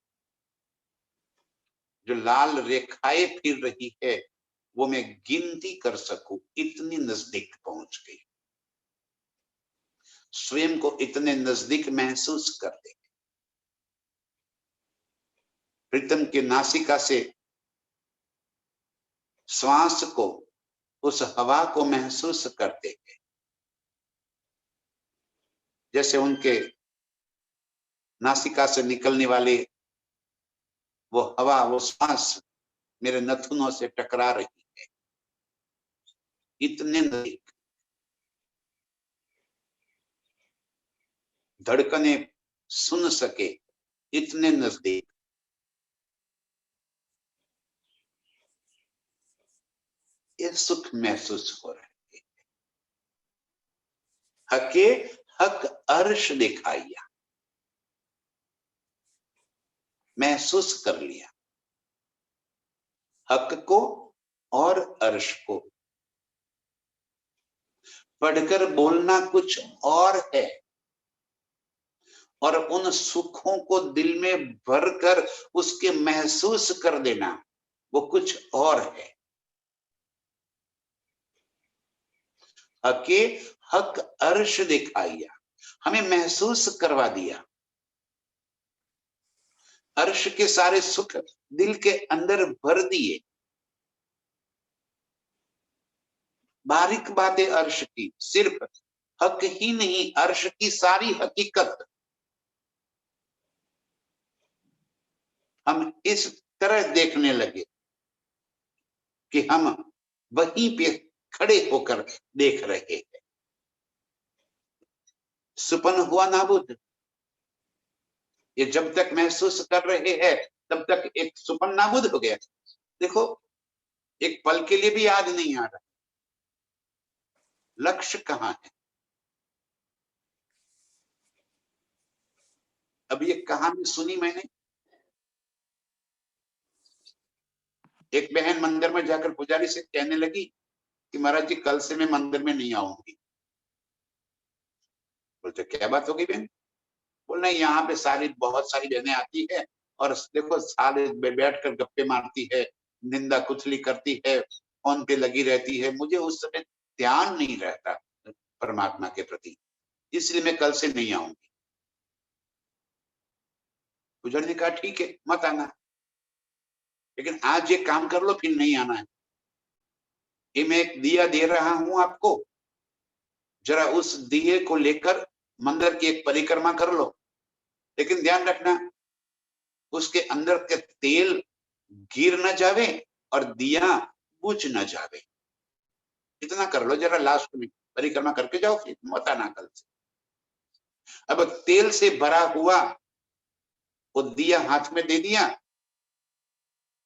Speaker 1: जो लाल रेखाएं फिर रही है, वो मैं गिनती कर सकूं, इतनी नजदीक पहुंच गई। स्वयं को इतने नजदीक महसूस कर दे। प्रीतम के नासिका से श्वास को, उस हवा को महसूस करते हैं, जैसे उनके नासिका से निकलने वाले वो हवा, वो सांस मेरे नथुनों से टकरा रही है, इतने नजदीक। धड़कने सुन सके, इतने नजदीक। ये सुख महसूस हो रहा है। हके हक अर्श दिखाइया, महसूस कर लिया हक को और अर्श को। पढ़कर बोलना कुछ और है, और उन सुखों को दिल में भरकर उसके महसूस कर देना, वो कुछ और है। हके हक अर्श दिखाइया, हमें महसूस करवा दिया। अर्श के सारे सुख दिल के अंदर भर दिए। बारीक बातें अर्श की, सिर्फ हक ही नहीं, अर्श की सारी हकीकत हम इस तरह देखने लगे कि हम वहीं पे खड़े होकर देख रहे हैं। सुपन हुआ नाबुद, ये जब तक महसूस कर रहे हैं तब तक एक सुपन नाबुद हो गया। देखो, एक पल के लिए भी याद नहीं आ रहा लक्ष्य कहाँ है। अब ये कहानी सुनी मैंने, एक बहन मंदिर में जाकर पुजारी से कहने लगी कि महाराज जी कल से मैं मंदिर में नहीं आऊंगी। बोलते क्या बात हो गई बहन? बोल नहीं, यहाँ पे बहुत सारी बहनें आती है और देखो सारे बैठ कर गप्पे मारती है, निंदा कुचली करती है, फोन पे लगी रहती है, मुझे उस समय ध्यान नहीं रहता परमात्मा के प्रति, इसलिए मैं कल से नहीं आऊंगी। पुजारी ने कहा ठीक है मत आना, लेकिन आज ये काम कर लो फिर नहीं आना है। ये मैं एक दिया दे रहा हूं आपको, जरा उस दिए को लेकर मंदिर की एक परिक्रमा कर लो, लेकिन ध्यान रखना उसके अंदर के तेल गिर न जावे और दिया बुझ न जावे, इतना कर लो जरा, लास्ट में परिक्रमा करके जाओ फिर मत आना कल से। अब तेल से भरा हुआ वो दिया हाथ में दे दिया।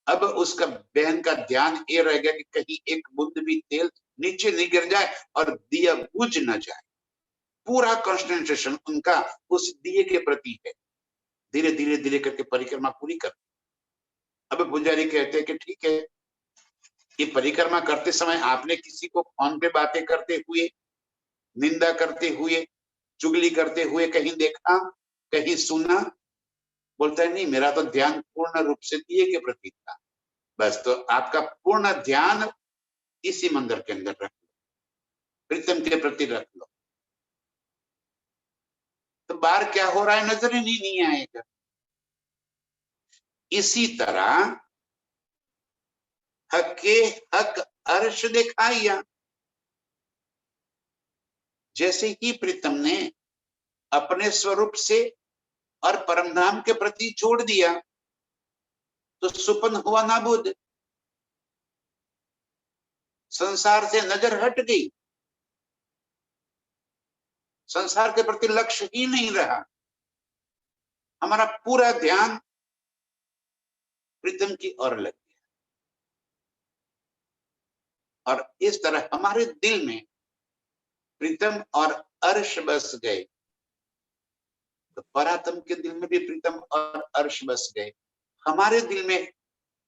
Speaker 1: अब उसका बहन का ध्यान ये रह गया कि कहीं एक बूंद भी तेल नीचे नहीं गिर जाए और दिया बुझ न जाए। पूरा कंसंट्रेशन उनका उस दिए के प्रति है। धीरे धीरे धीरे करके परिक्रमा पूरी कर। अब पुजारी कहते हैं कि ठीक है, ये परिक्रमा करते समय आपने किसी को फोन पे बातें करते हुए, निंदा करते हुए, चुगली करते हुए कहीं देखा, कहीं सुना? बोलता है नहीं, मेरा तो ध्यान पूर्ण रूप से दिए के प्रति था। बस तो आपका पूर्ण ध्यान इसी मंदिर के अंदर रख लो, प्रीतम के प्रति रख लो, तो बाहर क्या हो रहा है नजर ही नहीं आएगा। इसी तरह हके हक अर्श दिखाया, जैसे ही प्रीतम ने अपने स्वरूप से और परमधाम के प्रति छोड़ दिया तो सुपन हुआ नाबूद, संसार से नजर हट गई, संसार के प्रति लक्ष्य ही नहीं रहा, हमारा पूरा ध्यान प्रीतम की ओर लग गया। और इस तरह हमारे दिल में प्रीतम और अर्श बस गए, तो परात्म के दिल में भी प्रीतम और अर्श बस गए। हमारे दिल में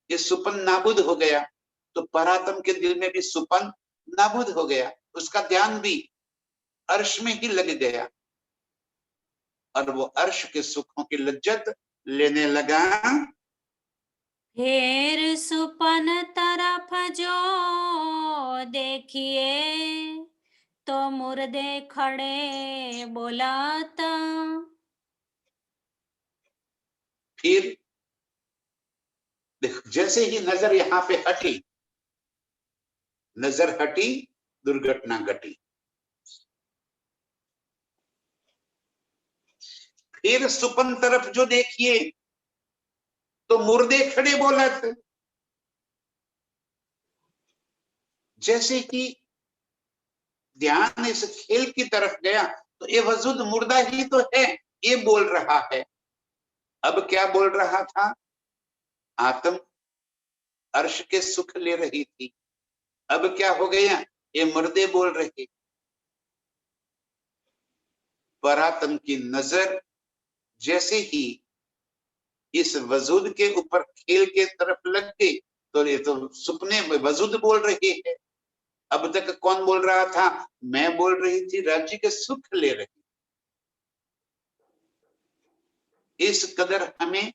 Speaker 1: ये सुपन नाबूद हो गया तो परात्म के दिल में भी सुपन नाबूद हो गया, उसका ध्यान भी अर्श में ही लग गया और वो अर्श के सुखों की लज्जत लेने लगा।
Speaker 2: फिर सुपन तरफ जो देखिए तो मुर्दे खड़े बोलाता।
Speaker 1: फिर देखो, जैसे ही नजर यहाँ पे हटी, नजर हटी, दुर्घटना घटी। फिर सुपन तरफ जो देखिए तो मुर्दे खड़े बोलत। जैसे ही ध्यान इस खेल की तरफ गया तो ये वजूद मुर्दा ही तो है, ये बोल रहा है। अब क्या बोल रहा था? आत्म अर्श के सुख ले रही थी, अब क्या हो गया? ये मुर्दे बोल रहे। परात्म की नजर जैसे ही इस वजूद के ऊपर खेल के तरफ लग गई तो ये तो सुपने में वजूद बोल रहे हैं। अब तक कौन बोल रहा था? मैं बोल रही थी, राज्य के सुख ले रही। इस कदर हमें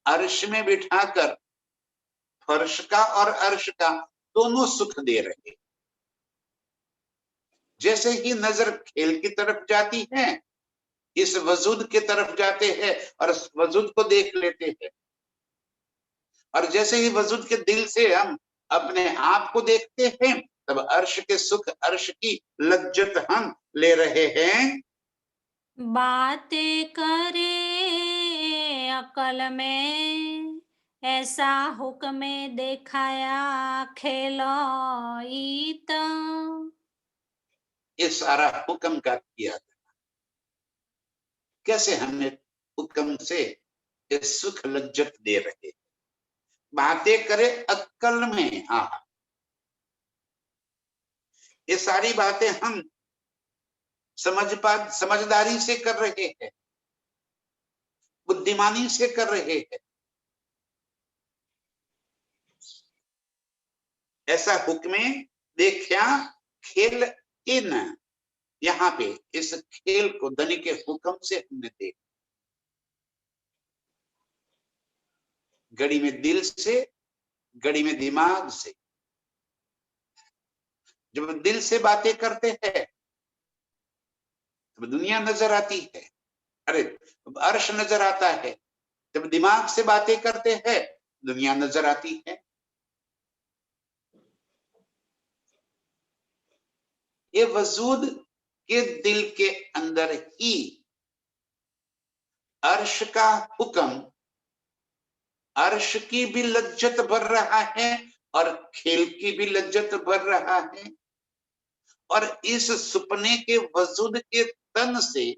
Speaker 1: अर्श में बिठाकर फर्श का और अर्श का दोनों सुख दे रहे। जैसे ही नजर खेल की तरफ जाती है, इस वजूद की तरफ जाते हैं और इस वजूद को देख लेते हैं, और जैसे ही वजूद के दिल से हम अपने आप को देखते हैं तब अर्श के सुख, अर्श की लज्जत हम ले रहे हैं।
Speaker 2: बातें करे अकल में ऐसा हुक्म दिखाया खेलोइत।
Speaker 1: ये सारा हुक्म का किया था, कैसे हमें हुक्म से ये सुख लज्जत दे रहे। बातें करे अक्ल में, हाँ, ये सारी बातें हम समझदारी से कर रहे हैं। बुद्धिमानी से कर रहे हैं। ऐसा हुक्मे देखा खेल इन, यहाँ पे इस खेल को धनी के हुक्म से हमने देखा। घड़ी में दिल से, घड़ी में दिमाग से। जब दिल से बातें करते हैं तब दुनिया नजर आती है, अरे अर्श नजर आता है। जब दिमाग से बातें करते हैं दुनिया नजर आती है। ये वजूद के दिल के अंदर ही अर्श का हुक्म, अर्श की भी लज्जत भर रहा है और खेल की भी लज्जत भर रहा है। और इस सुपने के वजूद के तन से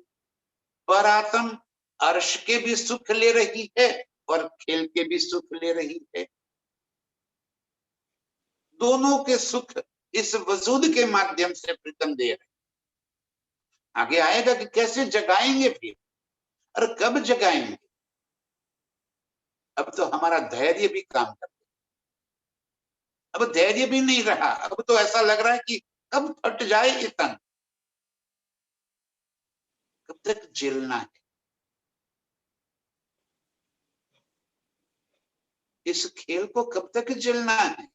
Speaker 1: परात्म अर्श के भी सुख ले रही है और खेल के भी सुख ले रही है। दोनों के सुख इस वजूद के माध्यम से प्रीतम दे रहे। आगे आएगा कि कैसे जगाएंगे फिर, और कब जगाएंगे। अब तो हमारा धैर्य भी काम करता है, अब धैर्य भी नहीं रहा। अब तो ऐसा लग रहा है कि कब फट जाए ये तन, कब तक झेलना है। इस खेल को कब तक झेलना है।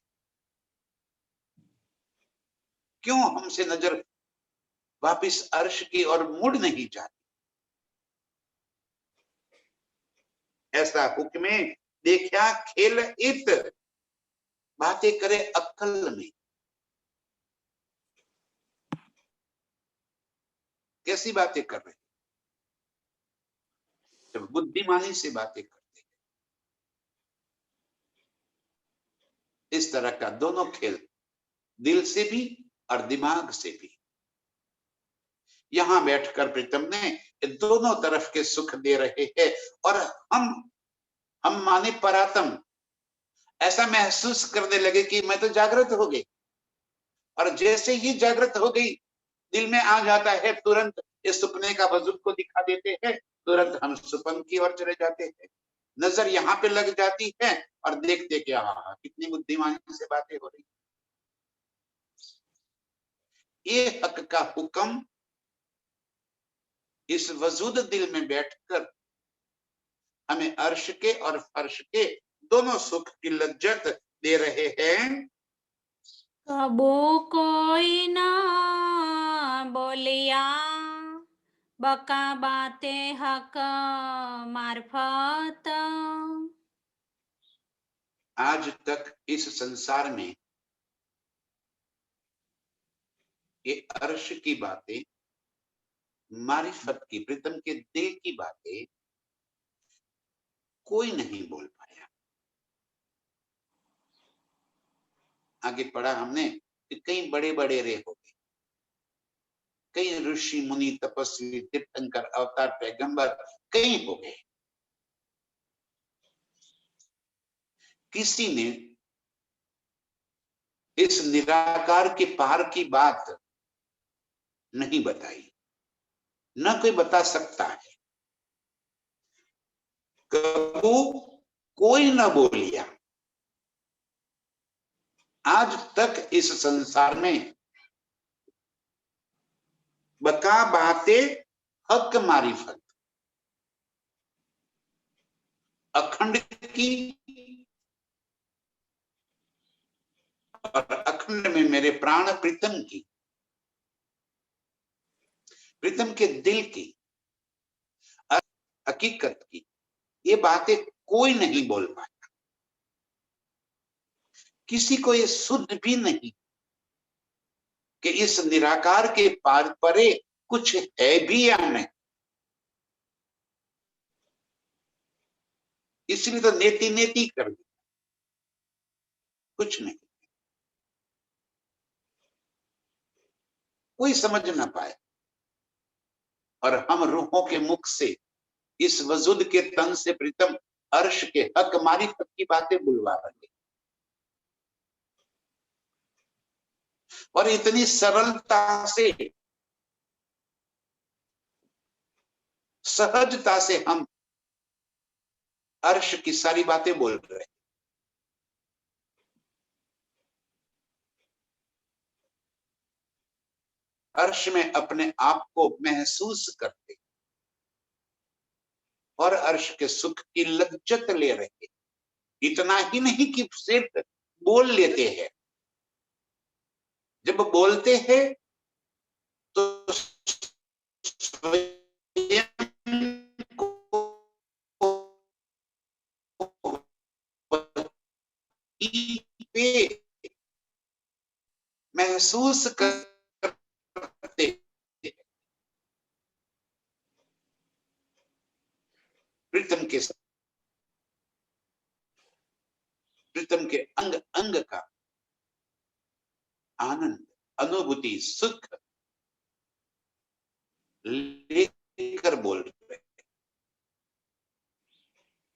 Speaker 1: क्यों हमसे नजर वापिस अर्श की ओर मुड़ नहीं जाती। ऐसा हुक्मे देखा खेल इत, बातें करे अक्ल में। कैसी बातें कर रहे, जब बुद्धिमानी से बातें करते हैं। इस तरह का दोनों खेल, दिल से भी और दिमाग से भी। यहां बैठकर प्रीतम ने दोनों तरफ के सुख दे रहे हैं। और हम माने परात्म ऐसा महसूस करने लगे कि मैं तो जागृत हो गई। और जैसे ही जागृत हो गई, दिल में आ जाता है, तुरंत इस सुपने का वजूद को दिखा देते हैं, तुरंत हम सुपन की ओर चले जाते हैं। नजर यहाँ पे लग जाती है और देखते क्या कितनी बुद्धिमानी से बातें हो रही। ये हक का हुक्म इस वजूद दिल में बैठकर हमें अर्श के और फर्श के दोनों सुख की लज्जत दे रहे हैं।
Speaker 2: कबो कोई ना बोलिया, बका बातें हक मार्फत।
Speaker 1: आज तक इस संसार में ये अर्श की बातें, मारिफत की, प्रीतम के दिल की बातें कोई नहीं बोल पाया। आगे पढ़ा हमने कि कई बड़े बड़े रे हो गए, कई ऋषि मुनि तपस्वी तीर्थंकर अवतार पैगंबर कई हो गए। किसी ने इस निराकार के पार की बात नहीं बताई, न कोई बता सकता है। कबू कोई न बोलिया। आज तक इस संसार में बका बातें हक मारिफत, अखंड की और अखंड में मेरे प्राण प्रीतम की, प्रीतम के दिल की, हकीकत की, ये बातें कोई नहीं बोल पाया। किसी को ये शुद्ध भी नहीं कि इस निराकार के पार परे कुछ है भी या नहीं। इसलिए तो नेति नेति कर दी, कुछ नहीं, कोई समझ ना पाए। और हम रूहों के मुख से इस वजूद के तन से प्रीतम अर्श के हक मारिफत की बातें बुलवा रहे, और इतनी सरलता से, सहजता से हम अर्श की सारी बातें बोल रहे, अर्श में अपने आप को महसूस करते और अर्श के सुख की लज्जत ले रहे। इतना ही नहीं कि सिर्फ बोल लेते हैं, जब बोलते हैं तो स्वयं को पे महसूस करते, प्रीतम के अंग अंग का आनंद, अनुभूति, सुख लेकर बोल रहे।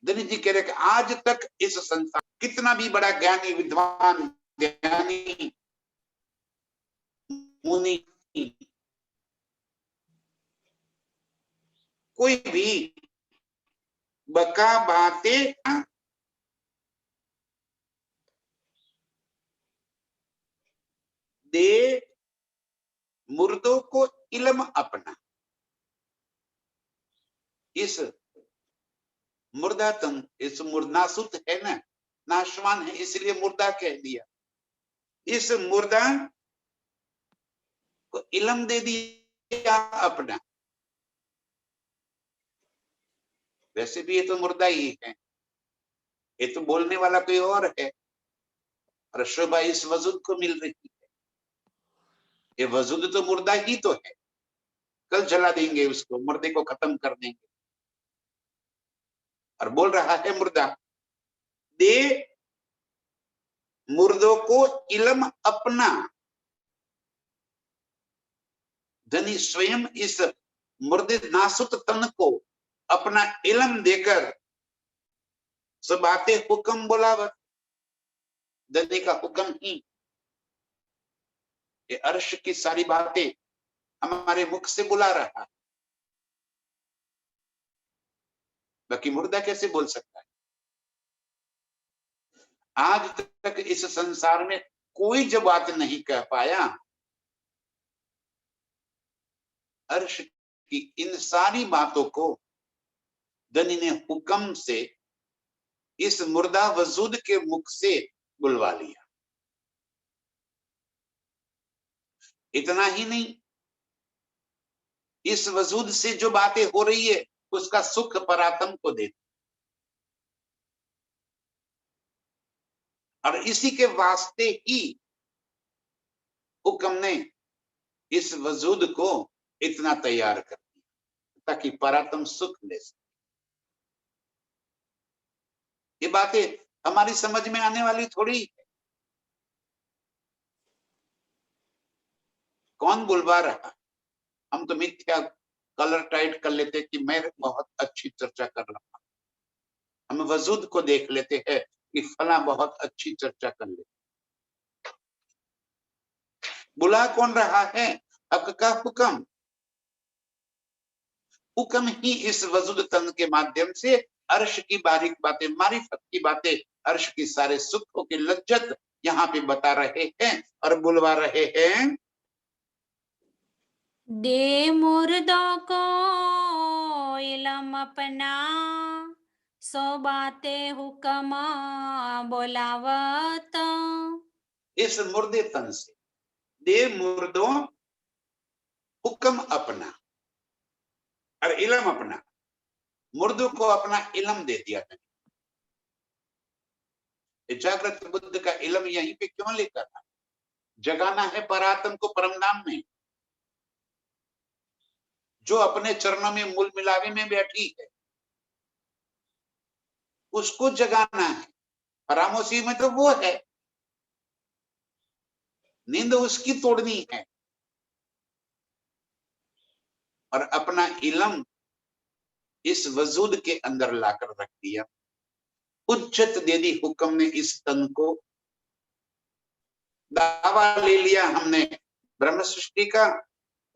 Speaker 1: दिनेश जी कह रहे कि आज तक इस संसार कितना भी बड़ा ज्ञानी, विद्वान, ज्ञानी, मुनि, कोई भी बका बातें दे मुर्दों को इलम अपना। इस मुर्दा तन, इस मुर्दासुत है ना, नाशवान है इसलिए मुर्दा कह दिया। इस मुर्दा को इलम दे दिया अपना। वैसे भी ये तो मुर्दा ही है, ये तो बोलने वाला कोई और है, और शोभा इस वजूद को मिल रही है। ये वजूद तो मुर्दा ही तो है, कल जला देंगे उसको, मुर्दे को खत्म कर देंगे। और बोल रहा है मुर्दा, दे मुर्दों को इलम अपना। धनी स्वयं इस मुर्दे नासुत तन को अपना इलम देकर सबाते हुक्म बोलावत। धनी का हुक्म ही ये अर्श की सारी बातें हमारे मुख से बुला रहा है, बाकी मुर्दा कैसे बोल सकता है? आज तक इस संसार में कोई जो बात नहीं कह पाया, अर्श की इन सारी बातों को धनी ने हुक्म से इस मुर्दा वजूद के मुख से बुलवा लिया। इतना ही नहीं, इस वजूद से जो बातें हो रही है उसका सुख परात्म को दे, और इसी के वास्ते ही हुक्म ने इस वजूद को इतना तैयार कर दिया ताकि परात्म सुख ले सके। ये बातें हमारी समझ में आने वाली थोड़ी है। कौन बुलवा रहा? हम तो मिथ्या कलर टाइट कर लेते कि मैं बहुत अच्छी चर्चा कर रहा हूं। हम वजूद को देख लेते हैं कि फला बहुत अच्छी चर्चा कर लेते। बुला कौन रहा है? हक का हुक्म। हुक्म ही इस वजूद तन के माध्यम से अर्श की बारीक बातें, मारिफत की बातें, अर्श की सारे सुखों की लज्जत यहाँ पे बता रहे हैं और बुलवा रहे हैं।
Speaker 2: दे मुर्दों को इलम अपना, सो बातें हुक्म बोलावत।
Speaker 1: इस मुर्दे तन से दे मुर्दों हुक्म अपना और इलम अपना। मुर्दों को अपना इलम दे दिया। जागृत बुद्ध का इलम यहीं पे क्यों लेकर आया? जगाना है परात्म को परमधाम में, जो अपने चरणों में मूल मिलावे में बैठी है, उसको जगाना है। परामोशी में तो वो है, नींद उसकी तोड़नी है, और अपना इलम इस वजूद के अंदर लाकर रख दिया। उज्जत दे दी हुक्म ने इस तन को। दावा ले लिया हमने ब्रह्म सृष्टि का,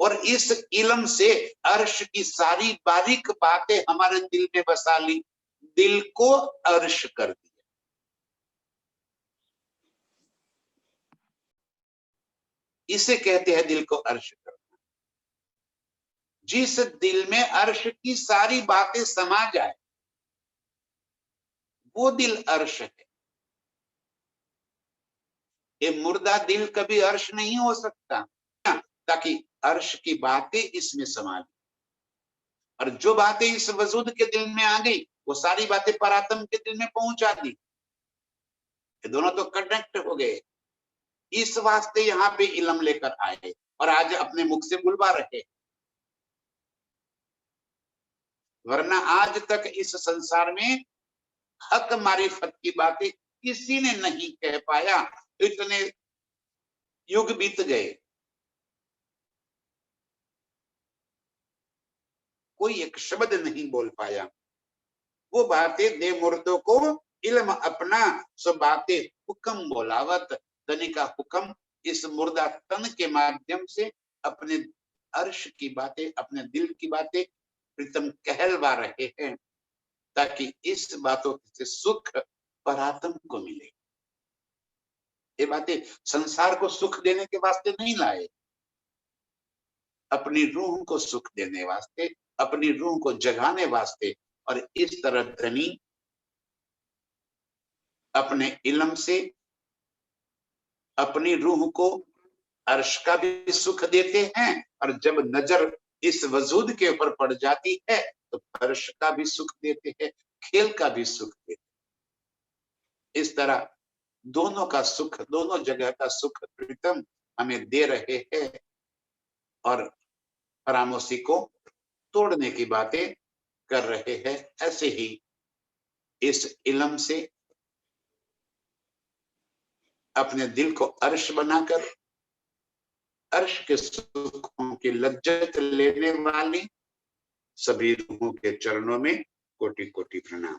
Speaker 1: और इस इलम से अर्श की सारी बारीक बातें हमारे दिल में बसा ली। दिल को अर्श कर दिया। इसे कहते हैं दिल को अर्श करना। जिस दिल में अर्श की सारी बातें समा जाए वो दिल अर्श है। ये मुर्दा दिल कभी अर्श नहीं हो सकता, ताकि अर्श की बातें इसमें समा ली। और जो बातें इस वजूद के दिल में आ गई वो सारी बातें परात्म के दिल में पहुंचा दी। ये दोनों तो कनेक्ट हो गए। इस वास्ते यहाँ पे इल्म लेकर आए और आज अपने मुख से बुलवा रहे। वरना आज तक इस संसार में हक मारिफत की बातें किसी ने नहीं कह पाया। इतने युग बीत गए, कोई एक शब्द नहीं बोल पाया। वो बातें दे मुर्दों को इल्म अपना, सो बातें हुक्म बोलावत। तने का हुक्म इस मुर्दा तन के माध्यम से अपने अर्श की बातें, अपने दिल की बातें प्रीतम कहलवा रहे हैं, ताकि इस बातों से सुख परात्म को मिले। ये बातें संसार को सुख देने के वास्ते नहीं लाए, अपनी रूह को सुख देने वास्ते, अपनी रूह को जगाने वास्ते। और इस तरह धनी अपने इल्म से अपनी रूह को अर्श का भी सुख देते हैं, और जब नजर इस वजूद के ऊपर पड़ जाती है तो अर्श का भी सुख देते हैं, खेल का भी सुख देते हैं। इस तरह दोनों का सुख, दोनों जगह का सुख प्रीतम हमें दे रहे हैं और फरामोशी को तोड़ने की बातें कर रहे हैं। ऐसे ही इस इल्म से अपने दिल को अर्श बनाकर अर्श के सुखों की लज्जत लेने वाली सभी रूहों के चरणों में कोटि कोटि प्रणाम।